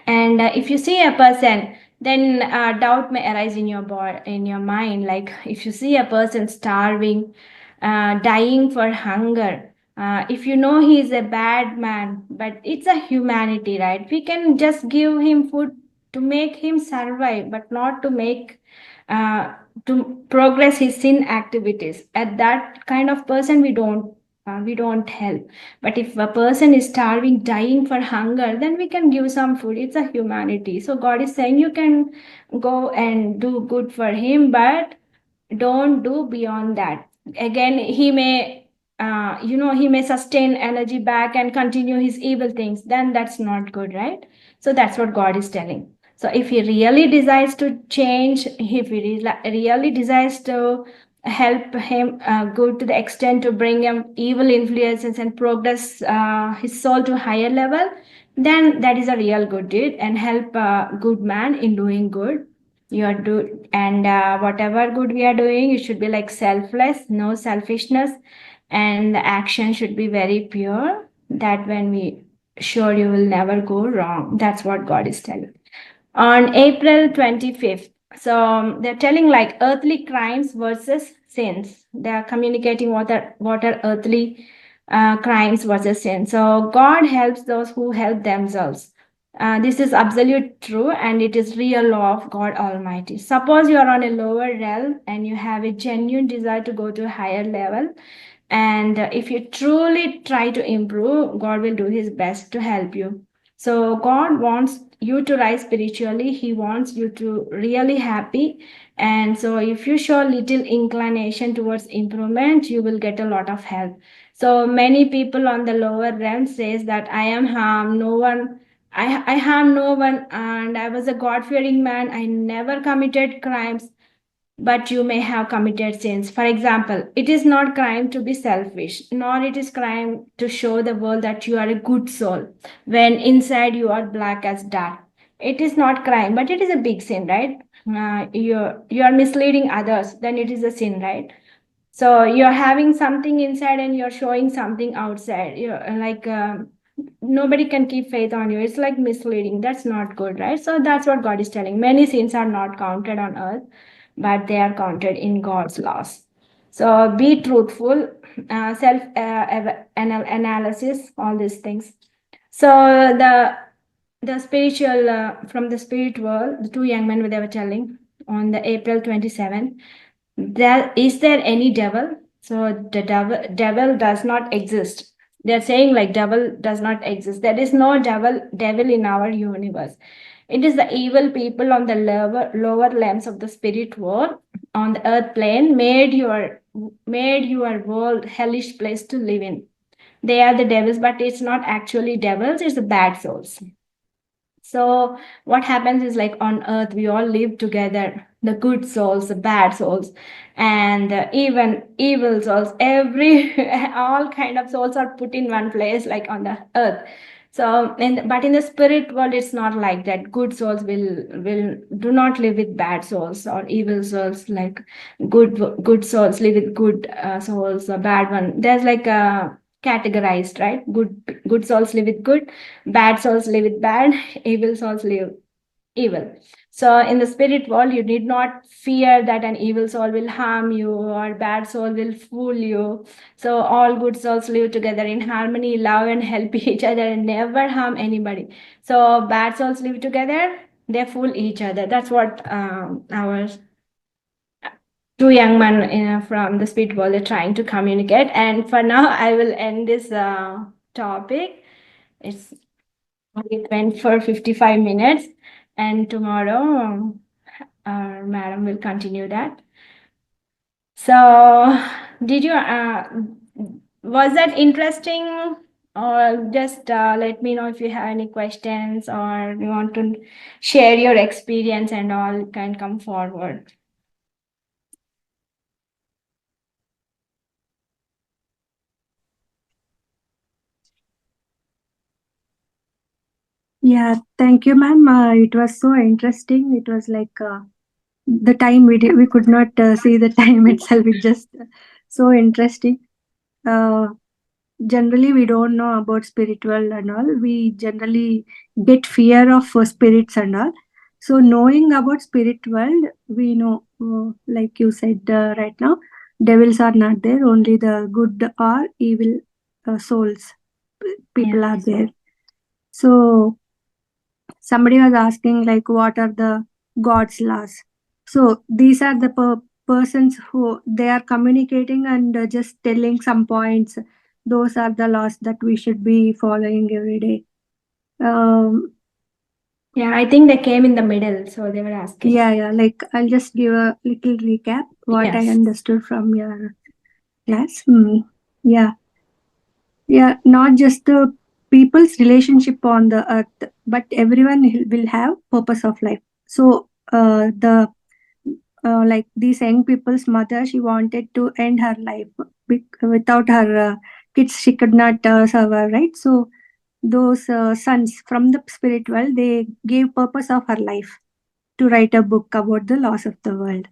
And if you see a person, then doubt may arise in your body, in your mind. Like if you see a person starving, dying for hunger, if you know he is a bad man, but it's a humanity, right? We can just give him food to make him survive, but not to make to progress his sin activities. At that kind of person, we don't help. But if a person is starving, dying for hunger, then we can give some food. It's a humanity. So God is saying you can go and do good for him, but don't do beyond that. Again, he may he may sustain energy back and continue his evil things. Then that's not good, right? So that's what God is telling. So if he really desires to change, if he really desires to help him go to the extent to bring him evil influences and progress his soul to higher level, then that is a real good deed, and help a good man in doing good. You are do, and whatever good we are doing, it should be like selfless, no selfishness, and the action should be very pure. That when we sure you will never go wrong. That's what God is telling on April 25th. So they're telling like earthly crimes versus sins. They are communicating what are earthly crimes versus sins. So God helps those who help themselves. This is absolute true, and it is real law of God Almighty. Suppose you are on a lower realm and you have a genuine desire to go to a higher level, and if you truly try to improve, God will do his best to help you. So God wants you to rise spiritually. He wants you to really happy. And so if you show little inclination towards improvement, you will get a lot of help. So many people on the lower realm says that I am harmed, no one, I harm no one, and I was a God-fearing man. I never committed crimes, but you may have committed sins. For example, it is not crime to be selfish, nor it is crime to show the world that you are a good soul when inside you are black as dark. It is not crime, but it is a big sin, right? You are misleading others, then it is a sin, right? So you're having something inside and you're showing something outside. You're like nobody can keep faith on you. It's like misleading. That's not good, right? So that's what God is telling. Many sins are not counted on earth, but they are counted in God's laws. So be truthful, self analysis, all these things. So the spiritual from the spirit world, the two young men they were telling on the April 27th, is there any devil? So the devil does not exist. They're saying like devil does not exist. There is no devil in our universe. It is the evil people on the lower realms of the spirit world on the earth plane made your world hellish place to live in. They are the devils, but it's not actually devils, it's the bad souls. So what happens is like on earth, we all live together, the good souls, the bad souls, and even evil souls, all kind of souls are put in one place, like on the earth. So, but in the spirit world, it's not like that. Good souls will do not live with bad souls, or evil souls. Like good souls live with good souls, a bad one. There's like a categorized, right? Good souls live with good, bad souls live with bad, evil souls live evil. So in the spirit world, you need not fear that an evil soul will harm you or bad soul will fool you. So all good souls live together in harmony, love, and help each other and never harm anybody. So bad souls live together, they fool each other. That's what our two young men from the spirit world are trying to communicate. And for now, I will end this topic. It's it went for 55 minutes, and tomorrow our madam will continue that. So, did you, was that interesting? Or just let me know if you have any questions or you want to share your experience and all, can come forward. Yeah, thank you, ma'am. It was so interesting. It was like the time we could not see the time itself. It's just so interesting. Uh, Generally, we don't know about spiritual and all. We generally get fear of spirits and all. So, knowing about spirit world, we know, like you said right now, devils are not there. Only the good or evil souls, people Yeah. are there. So somebody was asking like what are the god's laws. So these are the persons who they are communicating and just telling some points. Those are the laws that we should be following every day. um, Yeah, I think they came in the middle, so they were asking. yeah, like I'll just give a little recap what I Yes. understood from your class. Yeah, yeah, not just the people's relationship on the earth, but everyone will have purpose of life. So the like these young people's mother, she wanted to end her life without her kids. She could not survive, right? So those sons from the spirit world, they gave purpose of her life to write a book about the loss of the world.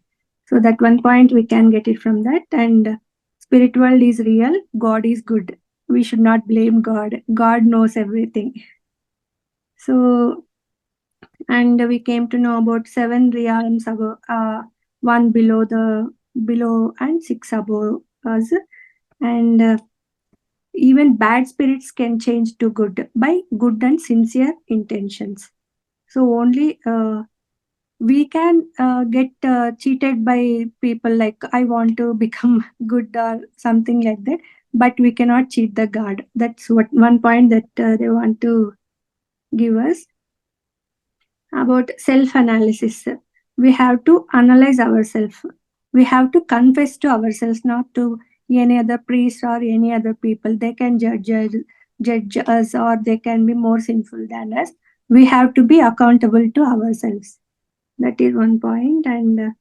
So that one point we can get it from that. And spirit world is real, God is good. We should not blame God. God knows everything. So, and we came to know about seven realms above, one below and six above us. And even bad spirits can change to good by good and sincere intentions. So only we can get cheated by people like I want to become good or something like that, but we cannot cheat the god. That's what one point that they want to give us about self analysis. We have to analyze ourselves. We have to confess to ourselves, not to any other priest or any other people. They can judge us, or they can be more sinful than us. We have to be accountable to ourselves. That is one point. And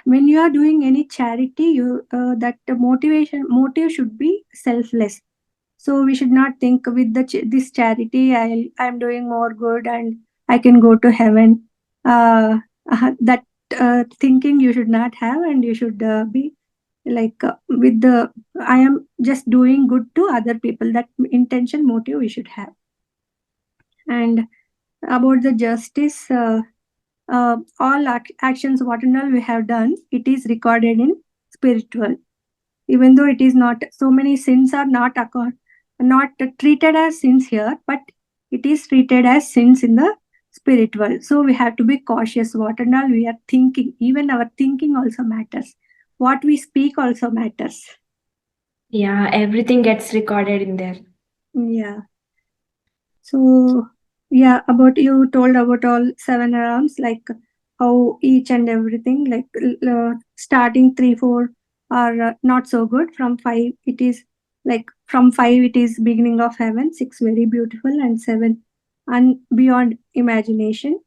when you are doing any charity, you that the motive should be selfless. So we should not think with this charity I'm doing more good and I can go to heaven. That thinking you should not have, and you should be like with the I am just doing good to other people. That intention, motive we should have. And about the justice, all actions what and all we have done, it is recorded in spiritual. Even though it is not, so many sins are not treated as sins here, but it is treated as sins in the spirit world. So we have to be cautious what and all we are thinking. Even our thinking also matters. What we speak also matters. Yeah, everything gets recorded in there. Yeah. So yeah, about you told about all seven realms, like how each and everything, like starting 3, 4 are not so good. From 5, it is like from 5 it is beginning of heaven. 6 very beautiful, and 7 and beyond imagination.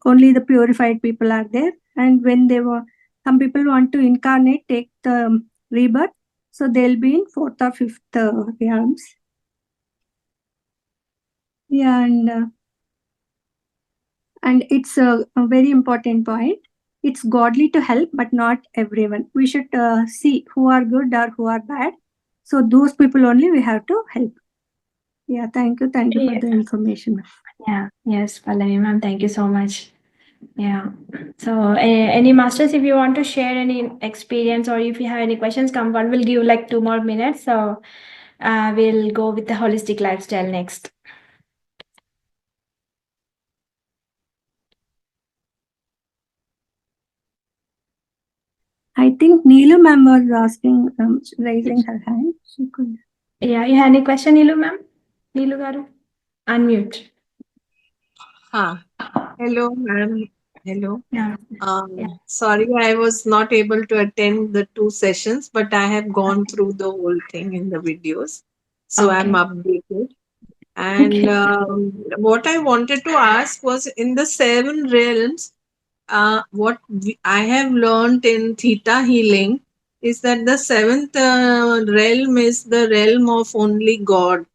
Only the purified people are there. And when they were, some people want to incarnate, take the rebirth, so they'll be in 4th or 5th realms. Yeah, and it's a very important point. It's godly to help, but not everyone. We should see who are good or who are bad. So those people only we have to help. Yeah, thank you. Thank you for Yeah. the information. Yeah. Yes, Pallavi ma'am. Thank you so much. Yeah. So, any masters, if you want to share any experience or if you have any questions, come on. We'll give like 2 more minutes. So, we'll go with the holistic lifestyle next. I think Neelu ma'am was asking, raising her hand. She could. Yeah. You have any question, Nilu ma'am? Nilu garu, unmute. Hello, ma'am. Hello. Yeah. Yeah. Sorry, I was not able to attend the two sessions, but I have gone through the whole thing in the videos. So I'm Okay. updated. And Okay. what I wanted to ask was in the seven realms, I have learned in Theta Healing is that the seventh realm is the realm of only God,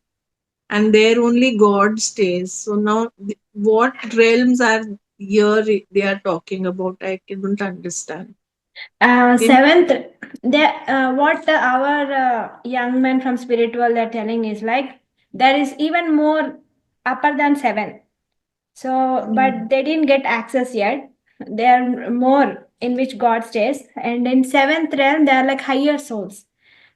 and there only God stays. So now, what realms are here they are talking about? I couldn't understand. In Seventh, what our young men from spiritual are telling is like there is even more upper than seven. So, but they didn't get access yet. There are more in which God stays, and in seventh realm, they are like higher souls,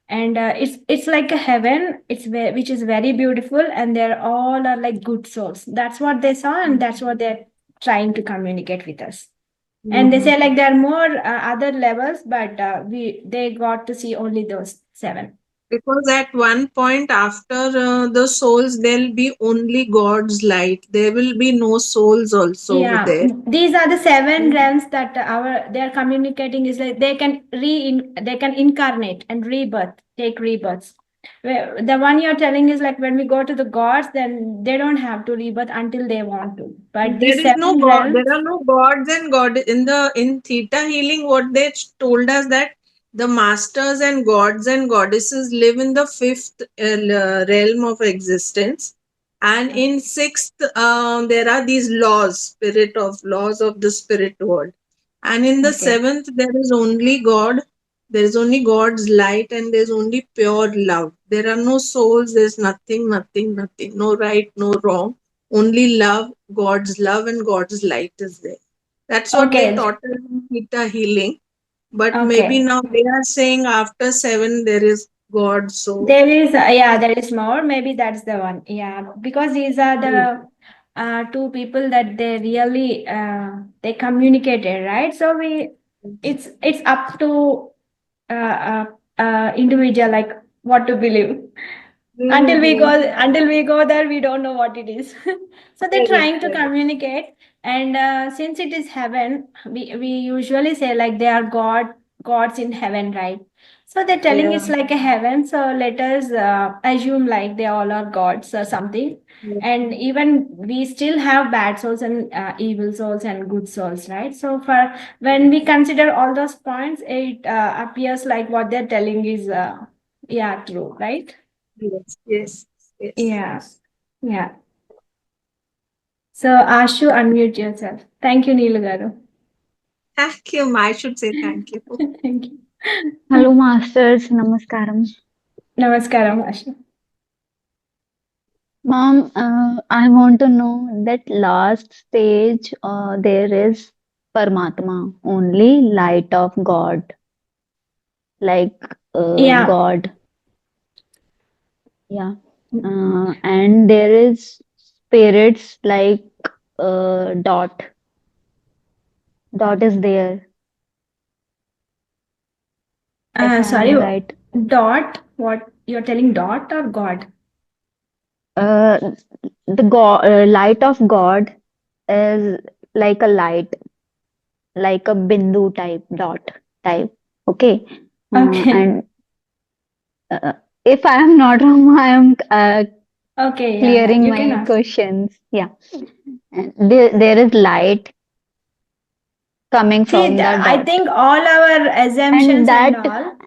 and it's like a heaven. Which is very beautiful, and they're all are like good souls. That's what they saw, and that's what they're trying to communicate with us. And they Mhm. say like there are more other levels, but they got to see only those seven. Because at one point after the souls, there'll be only God's light. There will be no souls also over Yeah, there. these are the seven realms that our they are communicating is like they can incarnate and rebirth, take rebirths. The one you're telling is like when we go to the gods, then they don't have to rebirth until they want to. But There these is no seven God. There realms, are no gods and God in Theta Healing. What they told us that the masters and gods and goddesses live in the fifth realm of existence, and in sixth there are these laws of the spirit world, and in the okay. seventh there is only God. There is only God's light, and there's only pure love. There are no souls. There's nothing, nothing, nothing. No right, no wrong, only love, God's love, and God's light is there. That's what they Okay, taught us in Gita healing. But maybe okay. now they are saying after seven there is God. So There is, yeah, there is more. Maybe that's the one. Yeah, because these are the two people that they really they communicated, right? So it's up to individual like what to believe. Until we go there, we don't know what it is. So they're correct, trying to correct. communicate, and since it is heaven, we usually say like they are gods in heaven, right? So they're telling Yeah. it's like a heaven. So let us assume like they all are gods or something. Yeah. And even we still have bad souls and evil souls and good souls, right? So for when we consider all those points, it appears like what they're telling is yeah, true, right? Yes, yes, yes. Yeah. Yeah. So Ashu, unmute yourself. Thank you, Neelu garu. Thank you. I should say thank you. Thank you. Hello, Masters. Namaskaram. Namaskaram, Ashu. Mom, I want to know that last stage there is Paramatma, only light of God, like Yeah. God. Yeah. And there is spirits like Dot. Dot is there, if I Sorry, am right. dot. What you're telling, dot or God? Uh, the God, light of God is like a light, like a bindu type, dot type. Okay. Okay. And uh, if I am not wrong, I am Okay, yeah, yeah. clearing You can my ask. questions. Yeah. And there is light coming See, from the I dot. think all our And assumptions and that all.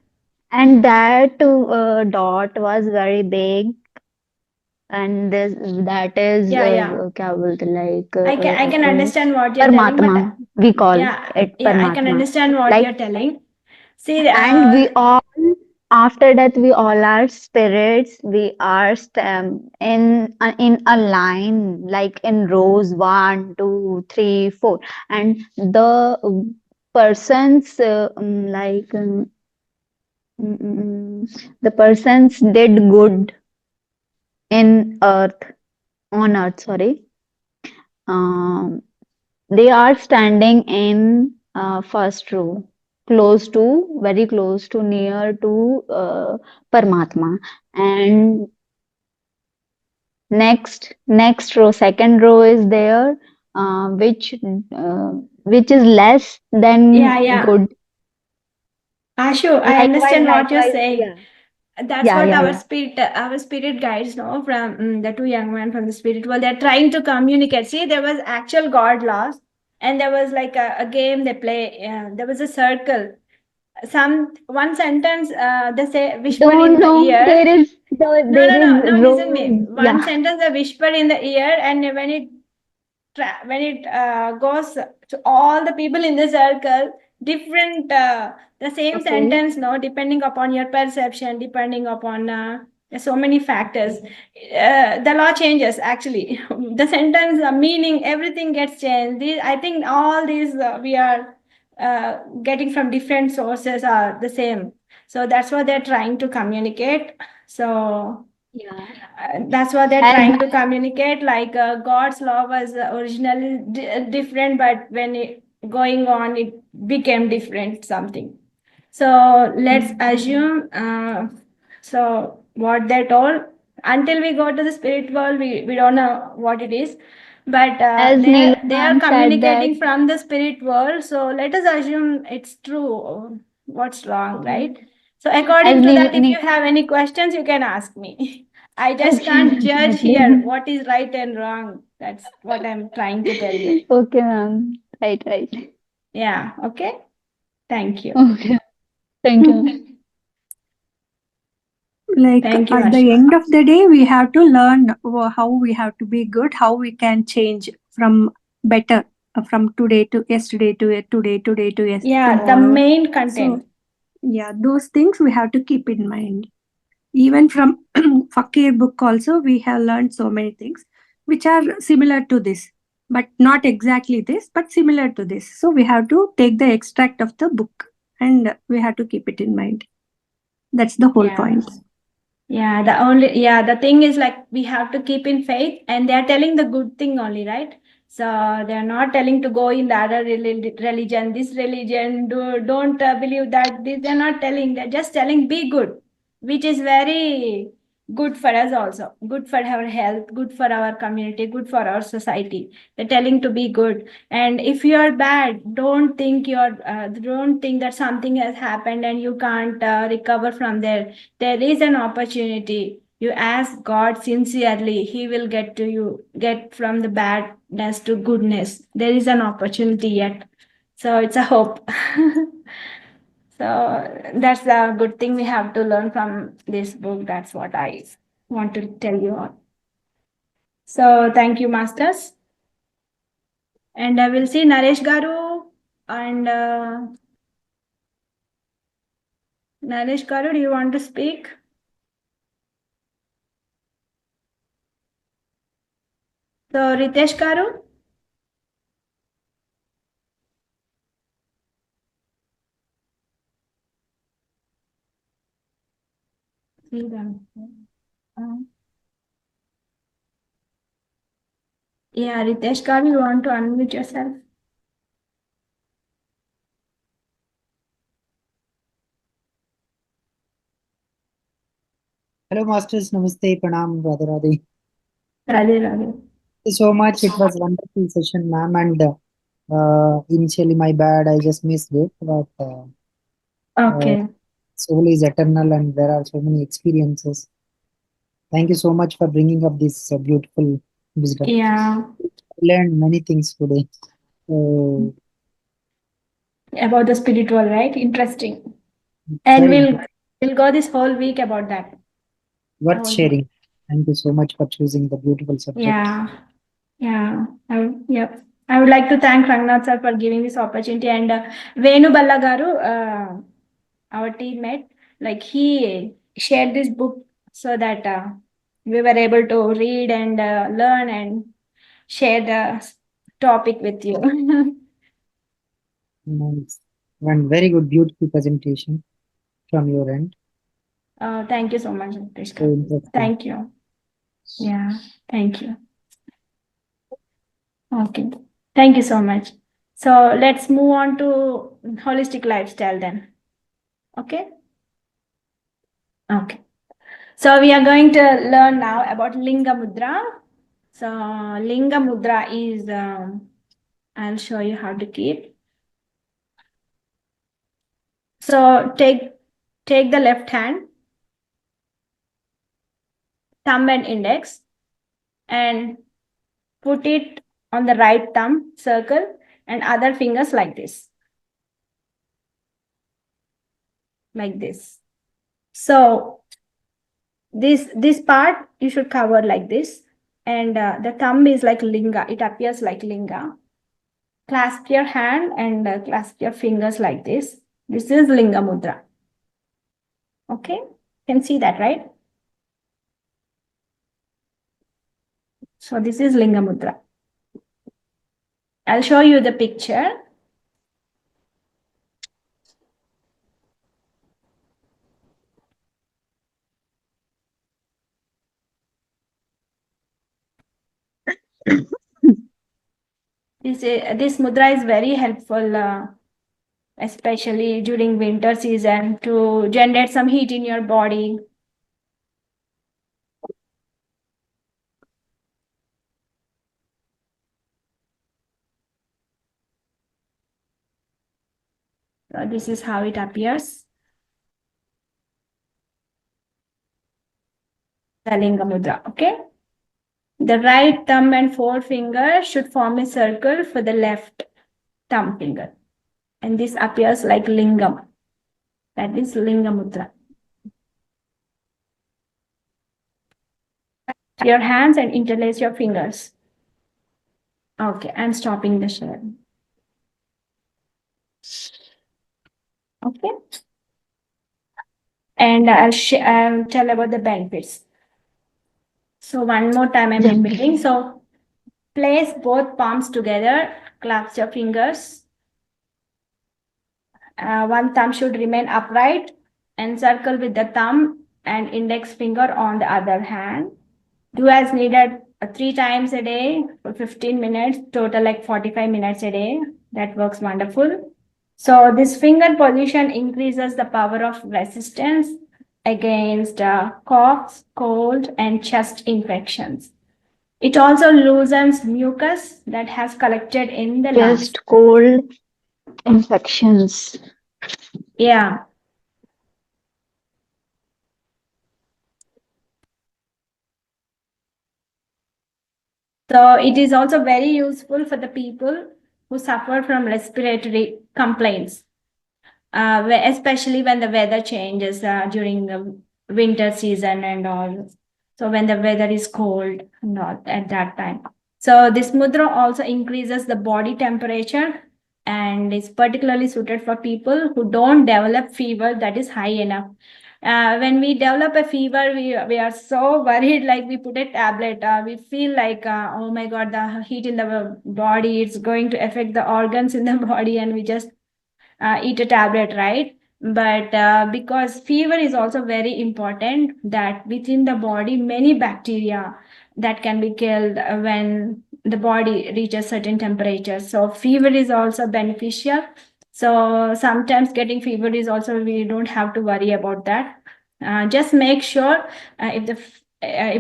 and that dot was very big and that is Yeah, yeah. क्या बोलते like I can understand what you're telling, but Paramatma. We call yeah, it yeah, I can Paramatma. understand what Like, you're telling. See, and we all, after that, we all are spirits. We are in a line, like in rows, 1, 2, 3, 4, and the persons the persons did good in earth on earth. Sorry, um, they are standing in first row, very close to, near to Paramatma. And next row, second row is there, which is less than yeah, yeah. good. Ashu, I understand what you're saying. Yeah, That's yeah, what yeah, yeah. our spirit guides know from the two young men from the spirit world. They're trying to communicate. See, there was actual God lost, and there was like a game they play. There was a circle. Some one sentence they say whispered No, in the no, ear. No, there no, no, no. is Listen me. row. One Yeah, sentence they whispered in the ear, and when it goes to all the people in the circle, different the same okay. sentence, no, depending upon your perception, depending upon there's so many factors. The law changes actually. The sentence, meaning, everything gets changed. I think all these we are getting from different sources are the same. So that's what they're trying to communicate. So Yeah. that's what they're As trying to communicate. Like God's law was originally different, but when it going on, it became different something. So let's assume. So what they told, until we go to the spirit world, we don't know what it is. But as they are Neelam said that, communicating from the spirit world. So let us assume it's true. What's wrong, right? So as according to Neel, that, if you have any questions, you can ask me. I just okay, can't judge here definitely. what is right and wrong. That's what I'm trying to tell you. Okay, ma'am. Right, right. Yeah, okay. Thank you. Okay. Thank you, ma'am. Like Thank you, at the Ashu. end of the day, we have to learn how we have to be good, how we can change from better, from today to yesterday to today to Yeah, the tomorrow. main So content. yeah, those things we have to keep in mind. Even from Fakir book also, we have learned so many things which are similar to this, but not exactly this, but similar to this. So we have to take the extract of the book and we have to keep it in mind. That's the whole Yeah. point. Yeah, the thing is like we have to keep in faith, and they are telling the good thing only, right? So they're not telling to go in the other religion, this religion, don't believe that. This they're not telling. They're just telling be good, which is very good for us also, good for our health, good for our community, good for our society. They're telling to be good, and if you're bad, don't think that something has happened and you can't recover from there. There is an opportunity. You ask God sincerely, He will get to you, get from the badness to goodness. There is an opportunity yet. So it's a hope. So that's the good thing we have to learn from this book. That's what I want to tell you all. So thank you, Masters. And I will see Naresh Garu and Naresh Garu, do you want to speak? So Ritesh Garu? See them. Yeah, Ritesh Garu, you want to unmute yourself? Hello, Masters. Namaste, Pranam, Radhe Radhe. Radhe Radhe. Thank you so much. It was wonderful session, ma'am. And initially, my bad, I just missed it. But Okay. soul is eternal, and there are so many experiences. Thank you so much for bringing up this beautiful wisdom. Yeah, I learned many things today. So about the spiritual, right? Interesting. it's And very we'll go this whole week about that. worth Whole week. sharing. Thank you so much for choosing the beautiful subject. Yeah. Yep. I would like to thank Rangnath sir for giving this opportunity, and Venu Balla garu, our teammate, like he shared this book so that we were able to read and learn and share the topic with you. Nice. One very good, beautiful presentation from your end. Thank you so much, So Krishna. interesting. Thank you. Yeah, thank you. Okay, thank you so much. So let's move on to holistic lifestyle then. Okay. Okay. So we are going to learn now about Linga Mudra. So Linga Mudra is, I'll show you how to keep. So take the left hand, thumb and index, and put it on the right thumb circle and other fingers like this. Like this. So this part you should cover like this, and the thumb is like linga. It appears like linga. Clasp your hand and clasp your fingers like this. This is Linga Mudra. Okay, you can see that, right? So this is Linga Mudra. I'll show you the picture. This mudra is very helpful, especially during winter season, to generate some heat in your body. So this is how it appears. The Linga Mudra, okay? The right thumb and forefinger should form a circle for the left thumb finger. And this appears like lingam. That is Linga Mudra. Your hands and interlace your fingers. Okay, I'm stopping the share. Okay. And I'll tell about the benefits. So one more time I'm repeating. So place both palms together, clasp your fingers. One thumb should remain upright and circle with the thumb and index finger on the other hand. Do as needed 3 times a day for 15 minutes, total like 45 minutes a day. That works wonderful. So this finger position increases the power of resistance against coughs, cold, and chest infections. It also loosens mucus that has collected in the lungs. Just cold infections. Yeah. So it is also very useful for the people who suffer from respiratory complaints, especially when the weather changes during the winter season and all. So when the weather is cold and all at that time. So this mudra also increases the body temperature and is particularly suited for people who don't develop fever that is high enough. When we develop a fever, we are so worried, like we put a tablet. We feel like, oh my God, the heat in the body, it's going to affect the organs in the body, and we just eat a tablet, right? But because fever is also very important, that within the body, many bacteria that can be killed when the body reaches certain temperatures. So fever is also beneficial. So sometimes getting fever is also, we don't have to worry about that. Just make sure if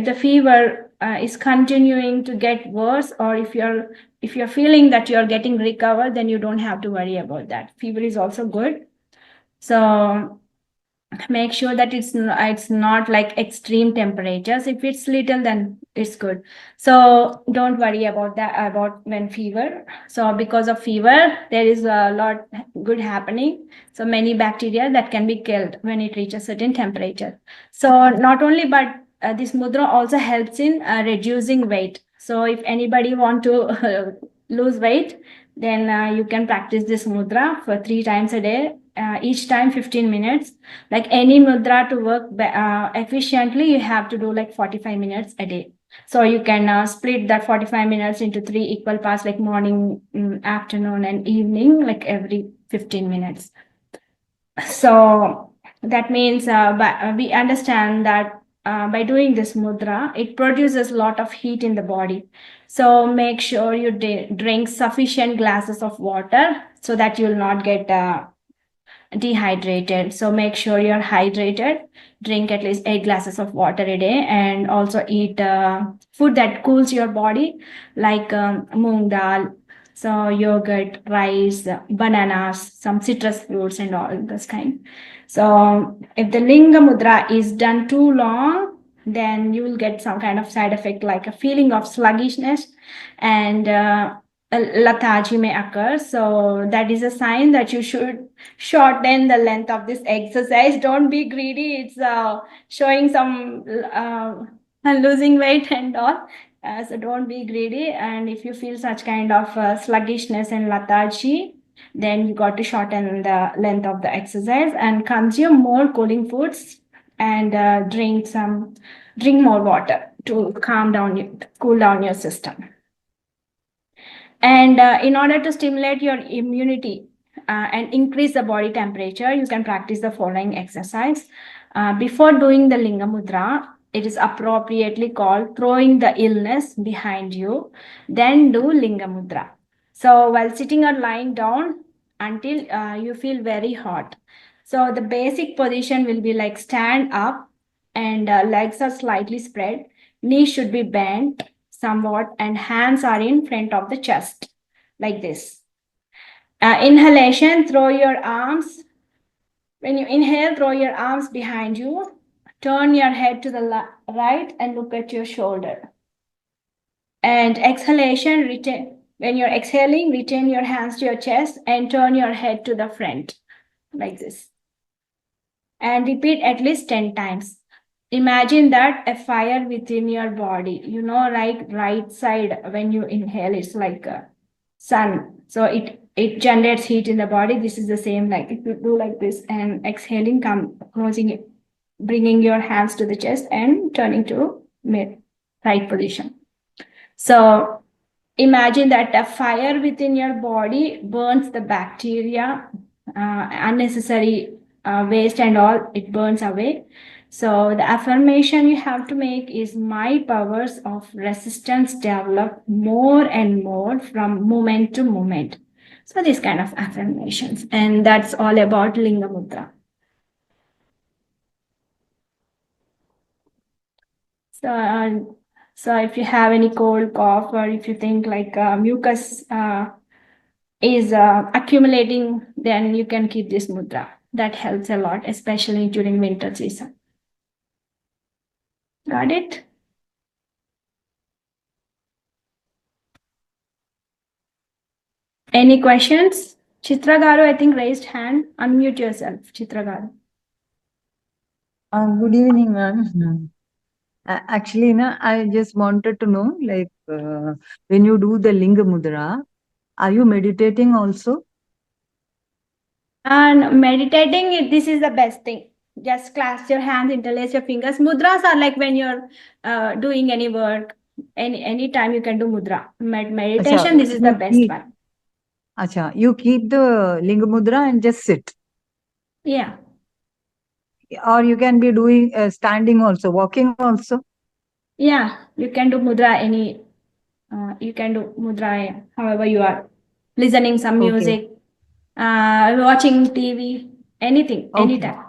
the fever is continuing to get worse, or if you're feeling that you're getting recovered, then you don't have to worry about that. Fever is also good. So make sure that it's not like extreme temperatures. If it's little, then it's good. So don't worry about that, about when fever. So because of fever, there is a lot good happening. So many bacteria that can be killed when it reaches certain temperature. So not only, but this mudra also helps in reducing weight. So if anybody want to lose weight, then you can practice this mudra for 3 times a day, each time 15 minutes. Like any mudra to work efficiently, you have to do like 45 minutes a day. So you can split that 45 minutes into 3 equal parts, like morning, afternoon, and evening, like every 15 minutes. So that means we understand that by doing this mudra, it produces a lot of heat in the body. So make sure you drink sufficient glasses of water so that you will not get dehydrated. So make sure you're hydrated. Drink at least 8 glasses of water a day, and also eat food that cools your body, like moong dal, so yogurt, rice, bananas, some citrus fruits, and all this kind. So if the linga mudra is done too long, then you will get some kind of side effect, like a feeling of sluggishness, and lethargy may occur. So that is a sign that you should shorten the length of this exercise. Don't be greedy. It's showing some losing weight and all. So don't be greedy. And if you feel such kind of sluggishness and lethargy, then you got to shorten the length of the exercise and consume more cooling foods, and drink more water to cool down your system. And in order to stimulate your immunity and increase the body temperature, you can practice the following exercise. Before doing the linga mudra, it is appropriately called throwing the illness behind you. Then do linga mudra. So while sitting or lying down until you feel very hot. So the basic position will be like stand up, and legs are slightly spread. Knees should be bent somewhat, and hands are in front of the chest, like this. Inhalation, throw your arms. When you inhale, throw your arms behind you. Turn your head to the right and look at your shoulder. And exhalation, when you're exhaling, retain your hands to your chest and turn your head to the front, like this. And repeat at least 10 times. Imagine that a fire within your body, right side, when you inhale, it's like a sun. So it generates heat in the body. This is the same, like if you do like this and exhaling, closing it, bringing your hands to the chest and turning to right position. So imagine that a fire within your body burns the bacteria, unnecessary waste and all, it burns away. So the affirmation you have to make is, my powers of resistance develop more and more from moment to moment. So these kind of affirmations, and that's all about linga mudra. So if you have any cold, cough, or if you think like mucus is accumulating, then you can keep this mudra. That helps a lot, especially during winter season. Got it? Any questions? Chitra Garu, I think, raised hand. Unmute yourself, Chitra Garu. Good evening, ma'am. Actually, I just wanted to know, like, when you do the linga mudra, are you meditating also? And meditating, this is the best thing. Just clasp your hands, interlace your fingers. Mudras are like when you're doing any work, any time you can do mudra. Meditation, this is the best one. Acha, you keep the linga mudra and just sit. Yeah. Or you can be doing standing also, walking also. Yeah, you can do mudra you can do mudra however you are. Listening some music, watching TV, anything, anytime.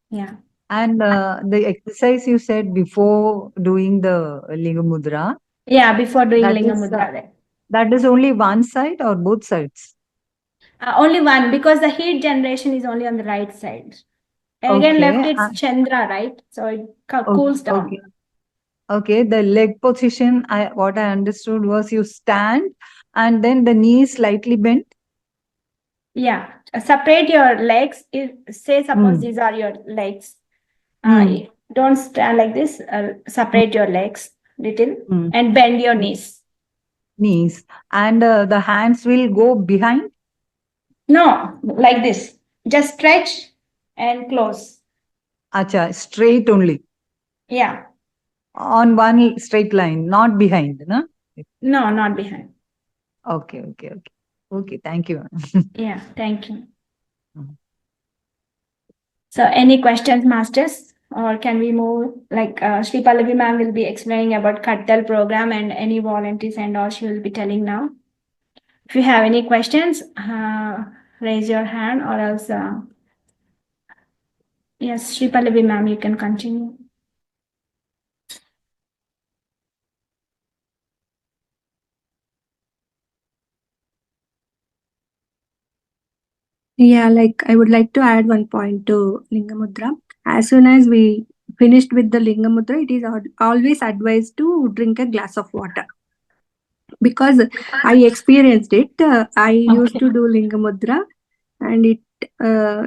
Yeah. And the exercise you said before doing the linga mudra. Yeah, before doing linga mudra. That is only one side or both sides? Only one, because the heat generation is only on the right side. And again, left it's Chandra, right? So it cools down. Okay, the leg position, what I understood was you stand and then the knees slightly bent. Yeah, separate your legs. Say suppose these are your legs. Don't stand like this. Separate your legs little Mm. and bend your knees. Knees. And the hands will go behind? No, like this. Just stretch and close. Acha, straight only. Yeah. On one straight line, not behind, no? No, not behind. Okay, okay, okay. Okay, thank you. Yeah, thank you. Mhm. So any questions, masters? Or can we move? Like Sri Pallavi ma'am will be explaining about Kattal program and any volunteers and all she will be telling now. If you have any questions, raise your hand or else, yes, Sri Pallavi ma'am, you can continue. Yeah, like I would like to add one point to Linga Mudra. As soon as we finished with the Linga Mudra, it is always advised to drink a glass of water. Because I experienced it. I used to do Linga Mudra and it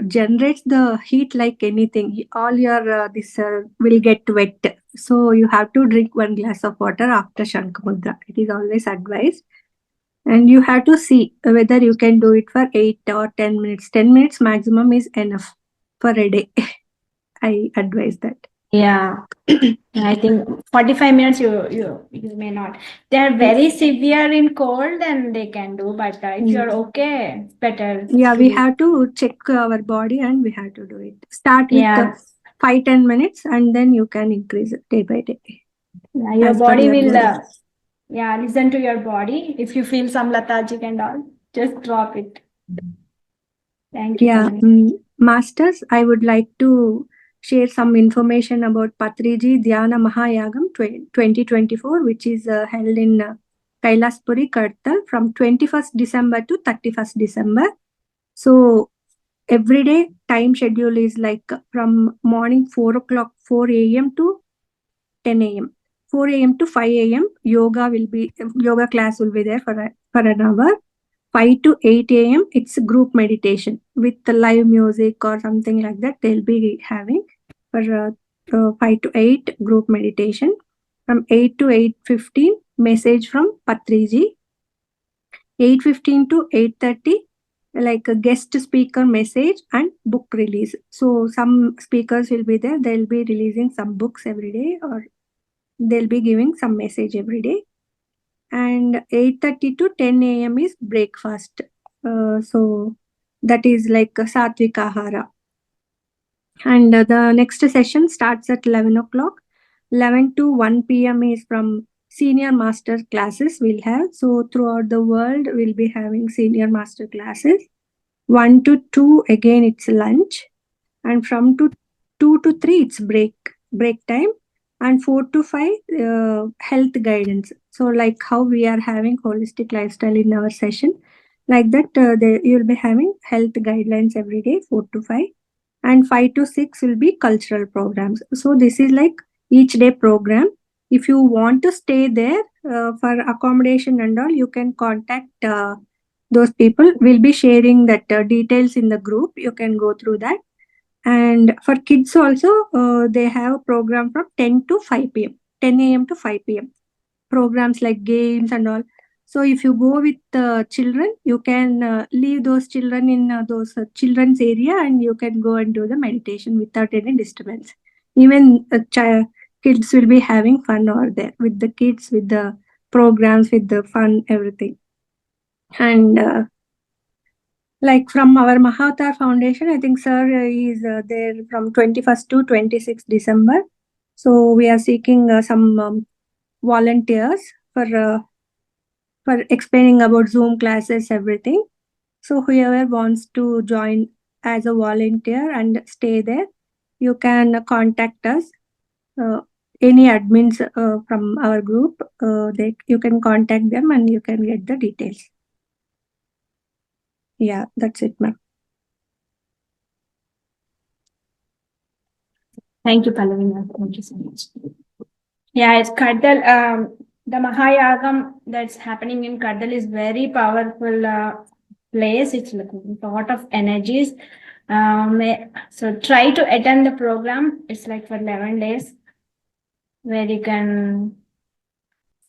generates the heat like anything. All your this will get wet. So you have to drink one glass of water after Shankh Mudra. It is always advised. And you have to see whether you can do it for 8 or 10 minutes. 10 minutes maximum is enough for a day. I advise that. Yeah, I think 45 minutes you may not. They are very severe in cold and they can do, but if you're okay, it's better. Yeah, to we do. have to check our body and we have to do it. Start with Yeah. 5-10 minutes and then you can increase it day by day. Yeah, your As per body your will, body. yeah, listen to your body. If you feel some lethargic and all, just drop it. Thank you. Yeah, Pallavi. masters, I would like to share some information about Patriji Dhyana Mahayagam 2024, which is held in Kailaspuri, Kartal from 21st December to 31st December. So every day time schedule is like from morning 4 o'clock, 4 a.m. to 10 a.m. 4 a.m. to 5 a.m. Yoga class will be there for an hour. 5 to 8 a.m. it's group meditation with the live music or something like that. They'll be having for 5 to 8 group meditation. From 8 to 8:15 message from Patriji. 8:15 to 8:30 like a guest speaker message and book release. So some speakers will be there. They'll be releasing some books every day or they'll be giving some message every day. And 8:30 to 10 a.m. is breakfast. So that is like a Satvik Ahara. And the next session starts at 11 o'clock. 11 to 1 p.m. is from senior master classes we'll have. So throughout the world, we'll be having senior master classes. 1 to 2, again, it's lunch. And from 2 to 3, it's break time. And 4 to 5, health guidance. So like how we are having holistic lifestyle in our session, like that you'll be having health guidelines every day, 4 to 5. And 5 to 6 will be cultural programs. So this is like each day program. If you want to stay there for accommodation and all, you can contact those people. We'll be sharing that details in the group. You can go through that. And for kids also, they have a program from 10 to 5 p.m. 10 a.m. to 5 p.m. Programs like games and all. So if you go with children, you can leave those children in those children's area and you can go and do the meditation without any disturbance. Even kids will be having fun over there with the kids, with the programs, with the fun, everything. And like from our Mahavatar Foundation, I think sir is there from 21st to 26th December. So we are seeking some volunteers for explaining about Zoom classes, everything. So whoever wants to join as a volunteer and stay there, you can contact us. Any admins from our group, you can contact them and you can get the details. Yeah, that's it, ma'am. Thank you, Pallavi ma'am. Thank you so much. Yeah, it's Kaddal. The Mahayagam that's happening in Kaddal is very powerful place. It's like a lot of energies. So try to attend the program. It's like for 11 days where you can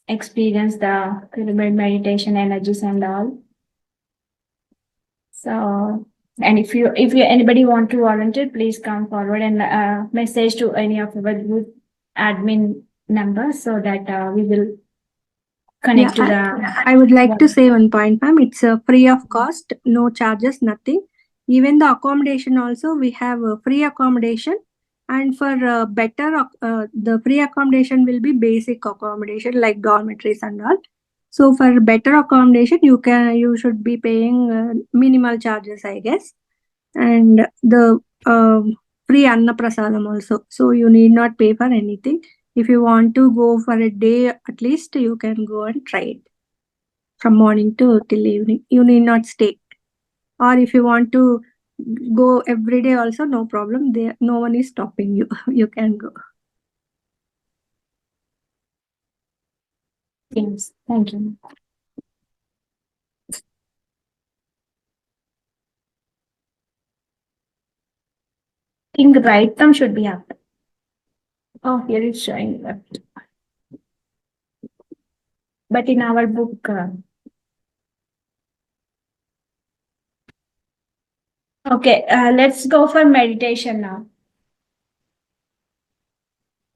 experience the pyramid meditation energies and all. So, and if you anybody want to volunteer, please come forward and message to any of our group admin numbers so that we will connect to the. I would like to say one point, ma'am. It's free of cost, no charges, nothing. Even the accommodation also, we have free accommodation. And for the free accommodation will be basic accommodation like dormitories and all. So for better accommodation, you should be paying minimal charges, I guess. And the free Anna Prasadam also. So you need not pay for anything. If you want to go for a day, at least you can go and try it from morning to till evening. You need not stay. Or if you want to go every day also, no problem. There, no one is stopping you. You can go. Yes, thank you. I think the right thumb should be up. Oh, here it's showing left. But in our book, okay, let's go for meditation now.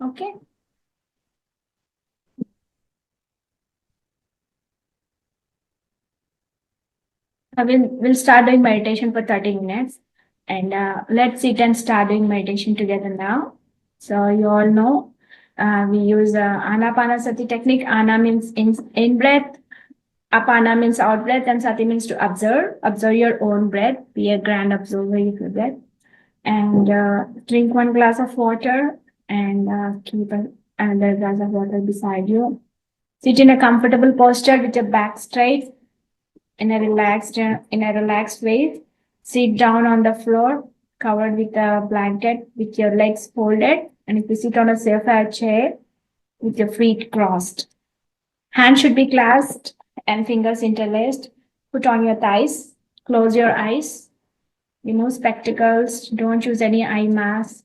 Okay. We'll start doing meditation for 30 minutes. And let's sit and start doing meditation together now. So you all know we use Anapanasati technique. Ana means in breath, Apana means out breath, and Sati means to observe. Observe your own breath. Be a grand observer of your breath. And drink 1 glass of water and keep another glass of water beside you. Sit in a comfortable posture with your back straight in a relaxed way. Sit down on the floor, covered with a blanket, with your legs folded. And if you sit on a sofa chair, with your feet crossed. Hands should be clasped and fingers interlaced. Put on your thighs. Close your eyes. Remove spectacles. Don't use any eye mask.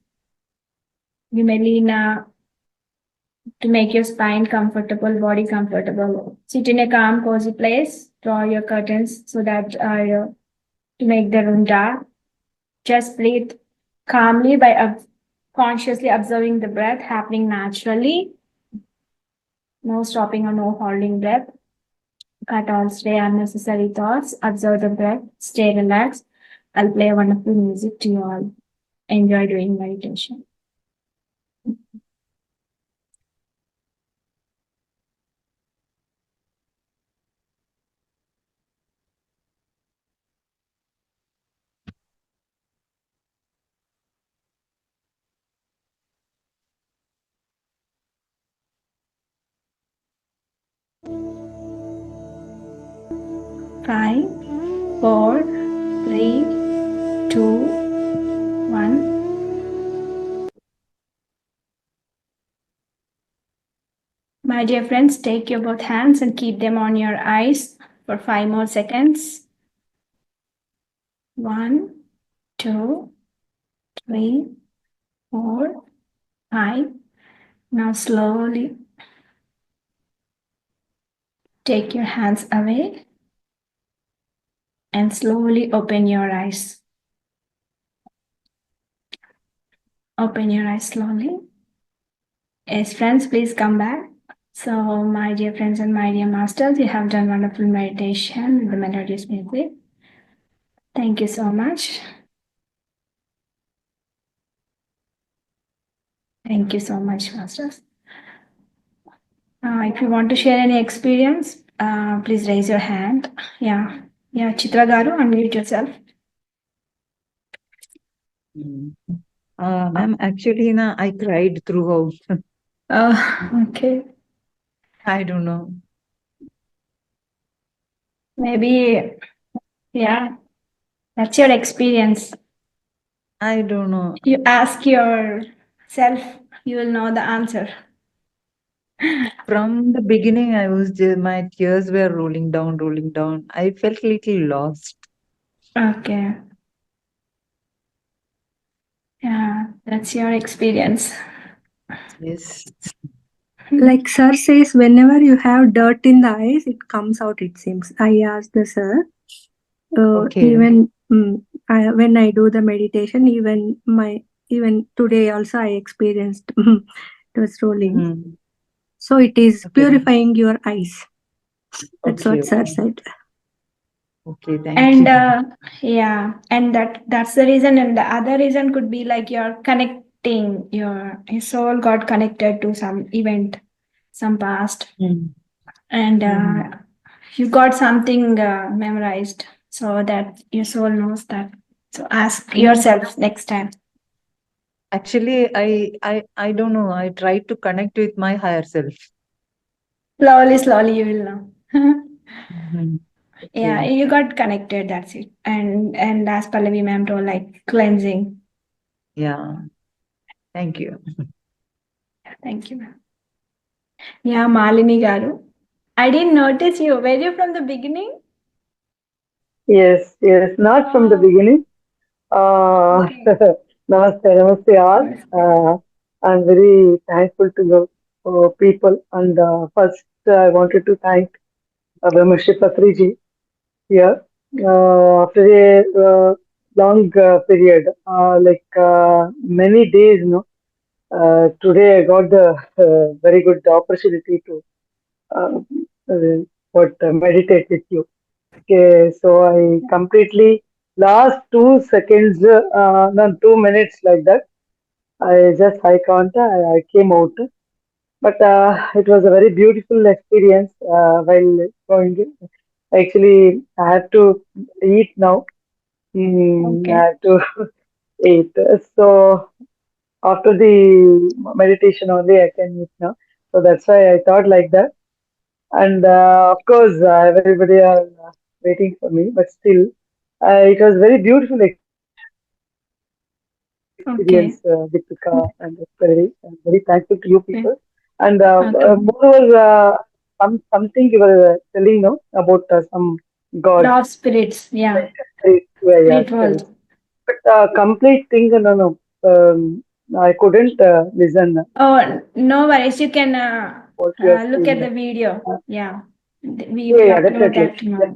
You may lean to make your spine comfortable, body comfortable. Sit in a calm, cozy place. Draw your curtains so that to make the room dark. Just breathe calmly by consciously observing the breath happening naturally. No stopping or no holding breath. Cut all stray unnecessary thoughts. Observe the breath. Stay relaxed. I'll play wonderful music to you all. Enjoy doing meditation. Five, four, three, two, one. My dear friends, take your both hands and keep them on your eyes for 5 more seconds. 1, 2, 3, 4, 5. Now slowly take your hands away and slowly open your eyes. Open your eyes slowly. Yes, friends, please come back. So, my dear friends and my dear masters, you have done wonderful meditation with the melodious music. Thank you so much. Thank you so much, masters. If you want to share any experience, please raise your hand. Yeah, Chitra Garu, unmute yourself. Ma'am, actually, I cried throughout. Okay. I don't know. Maybe, yeah, that's your experience. I don't know. You ask yourself, you will know the answer. From the beginning, my tears were rolling down. I felt a little lost. Okay. Yeah, that's your experience. Yes. Like sir says, whenever you have dirt in the eyes, it comes out, it seems. I asked the sir, Okay. even when I do the meditation, even today also I experienced it was rolling. Mm. So it is Okay. purifying your eyes. That's Okay. what sir Okay. said. Okay. Thank And you. yeah, and that's the reason. And the other reason could be like you're connecting your soul got connected to some event, some past, Mm. and Mm. you got something memorized, so that your soul knows that. So ask You know, yourself next time. actually, I don't know. I try to connect with my higher self. Slowly, you will know. Mhm. Yeah, Okay. you got connected. That's it. And as Pallavi ma'am told, like cleansing. Yeah. Thank you. Thank you, ma'am. Yeah, Malini garu. I didn't notice you. Were you from the beginning? Yes, yes, not from the Oh, beginning. okay. Namaste, namaste all. Namaste. I'm very thankful to the people. And first, I wanted to thank Brahmashi Patriji here. After a long period, many days, today I got the very good opportunity to uh, meditate with you. Okay, so I completely last 2 seconds, no, 2 minutes like that. I just eye contact, I came out. But it was a very beautiful experience while going. Actually, I have to eat now. I Okay. have to eat. So after the meditation only, I can eat now. So that's why I thought like that. And of course, everybody are waiting for me, but still, it was very beautiful experience, Deepika, and Okay. I'm very thankful to you people. Okay. And Okay. moreover, something you were telling no about some god, Law of spirits. Yeah. yeah, yeah, Spirit correct. world. But complete thing, no, no, I couldn't listen Oh, no worries. You can what you are look at saying. the video. Yeah. We Yeah, will yeah, upload definitely, that tomorrow.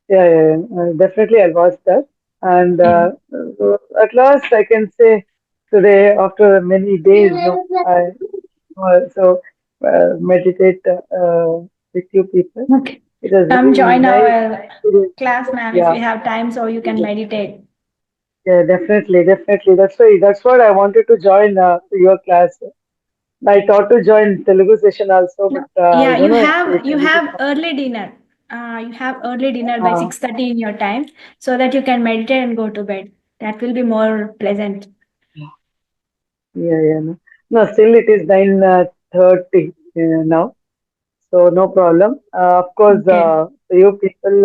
definitely. Definitely I'll watch that. And Yeah. at last I can say today, after many days, no, I also meditate with you people. Okay. It was Come very join nice our experience. class, ma'am, if Yeah, you have time, so you can meditate. yeah, definitely, definitely. That's what I wanted to join your class. I thought to join Telugu session also, No. but I Yeah, don't you know actually have you Telugu. have early dinner. You have early dinner by Uh, 6:30 in your time, so that you can meditate and go to bed. That will be more pleasant. yeah, yeah. No, no, still it is 9:30 now. So no problem. Of course, Okay. for you people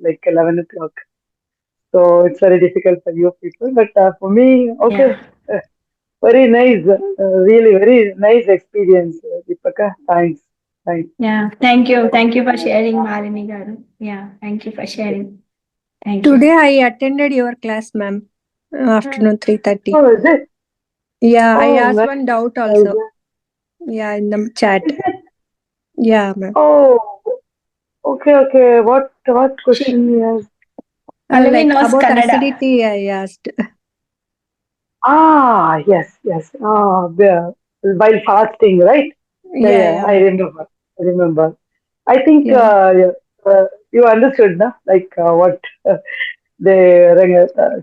like 11 o'clock. So it's very difficult for you people. But for me, Yeah. okay, uh, very nice. Really, very nice experience, Deepaka. Thanks. Thanks. Yeah. Thank you. Thank you for sharing, Malini garu. Yeah. Thank you for sharing. Thank you. Today I attended your class, ma'am. Afternoon 3:30. Oh, is it? Yeah, I Oh, asked nice. one doubt Is also. it? Yeah, in the chat. Is it? Yeah, ma'am. Oh, okay, okay. What She question you asked? Pallavi Like knows about Kannada. acidity, I asked. Ah, yes, yes. While fasting, right? Yeah, Yeah, yeah. yeah, I ma'am. remember. I remember. I think Yeah. yeah, you understood, na? Like what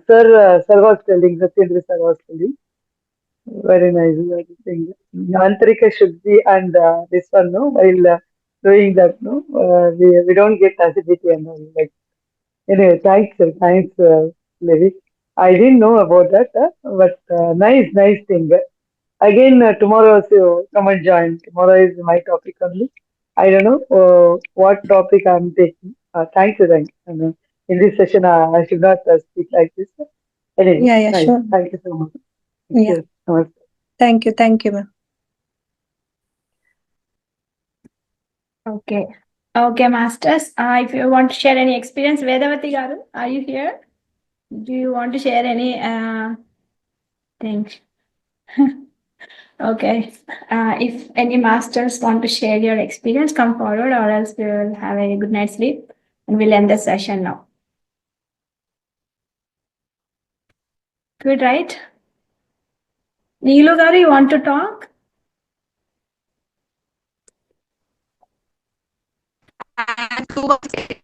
sir sir was telling, Satyendra sir was telling. Very nice. Very thing. Antarika should be and this one, no, while doing that, no, we don't get acidity and all. Like anyway, thanks, sir. Thanks, Levi. I didn't know about that, but nice thing. Again, tomorrow also come and join. Tomorrow is my topic only. I don't know what topic I'm taking. Thanks, thank you. In this session, I should not speak like this. Anyway, Yeah, yeah, nice. sure. Thank you so much. Thank Yeah. you. Namaste. Thank you, ma'am. Okay. Okay, masters. If you want to share any experience, Vedavati garu, are you here? Do you want to share any Thanks. Okay. If any masters want to share your experience, come forward, or else we will have a good night's sleep and we'll end the session now. Good, right? Neelu garu, you want to talk? Okay.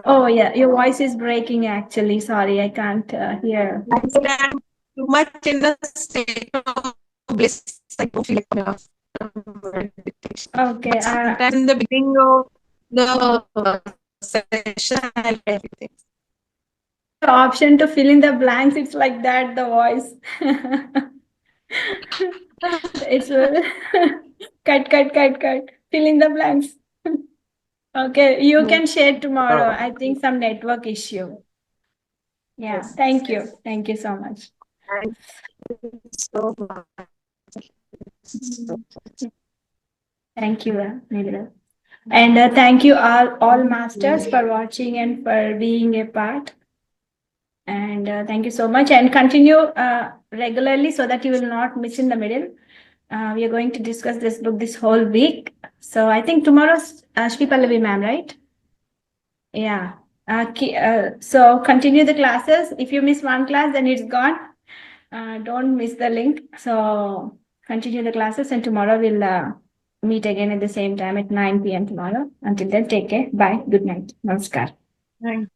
Oh yeah, your voice is breaking actually. Sorry, I can't hear. I'm too much in the state of bliss. I don't feel like meditation. Okay. Sometimes in the beginning of the session, I everything. The option to fill in the blanks, it's like that, the voice. It's cut. Fill in the blanks. Okay, you can share tomorrow. I think some network issue. Yeah, Yes. thank you. Thank you so much. Thank you so much. Thank you, Neela. And thank you all masters for watching and for being a part. And thank you so much. And continue regularly so that you will not miss in the middle. We are going to discuss this book this whole week. So I think tomorrow's Shri Pallavi ma'am, right? Yeah. So continue the classes. If you miss one class, then it's gone. Don't miss the link. So continue the classes, and tomorrow we'll meet again at the same time at 9 p.m. tomorrow. Until then, take care. Bye. Good night. Namaskar. Thank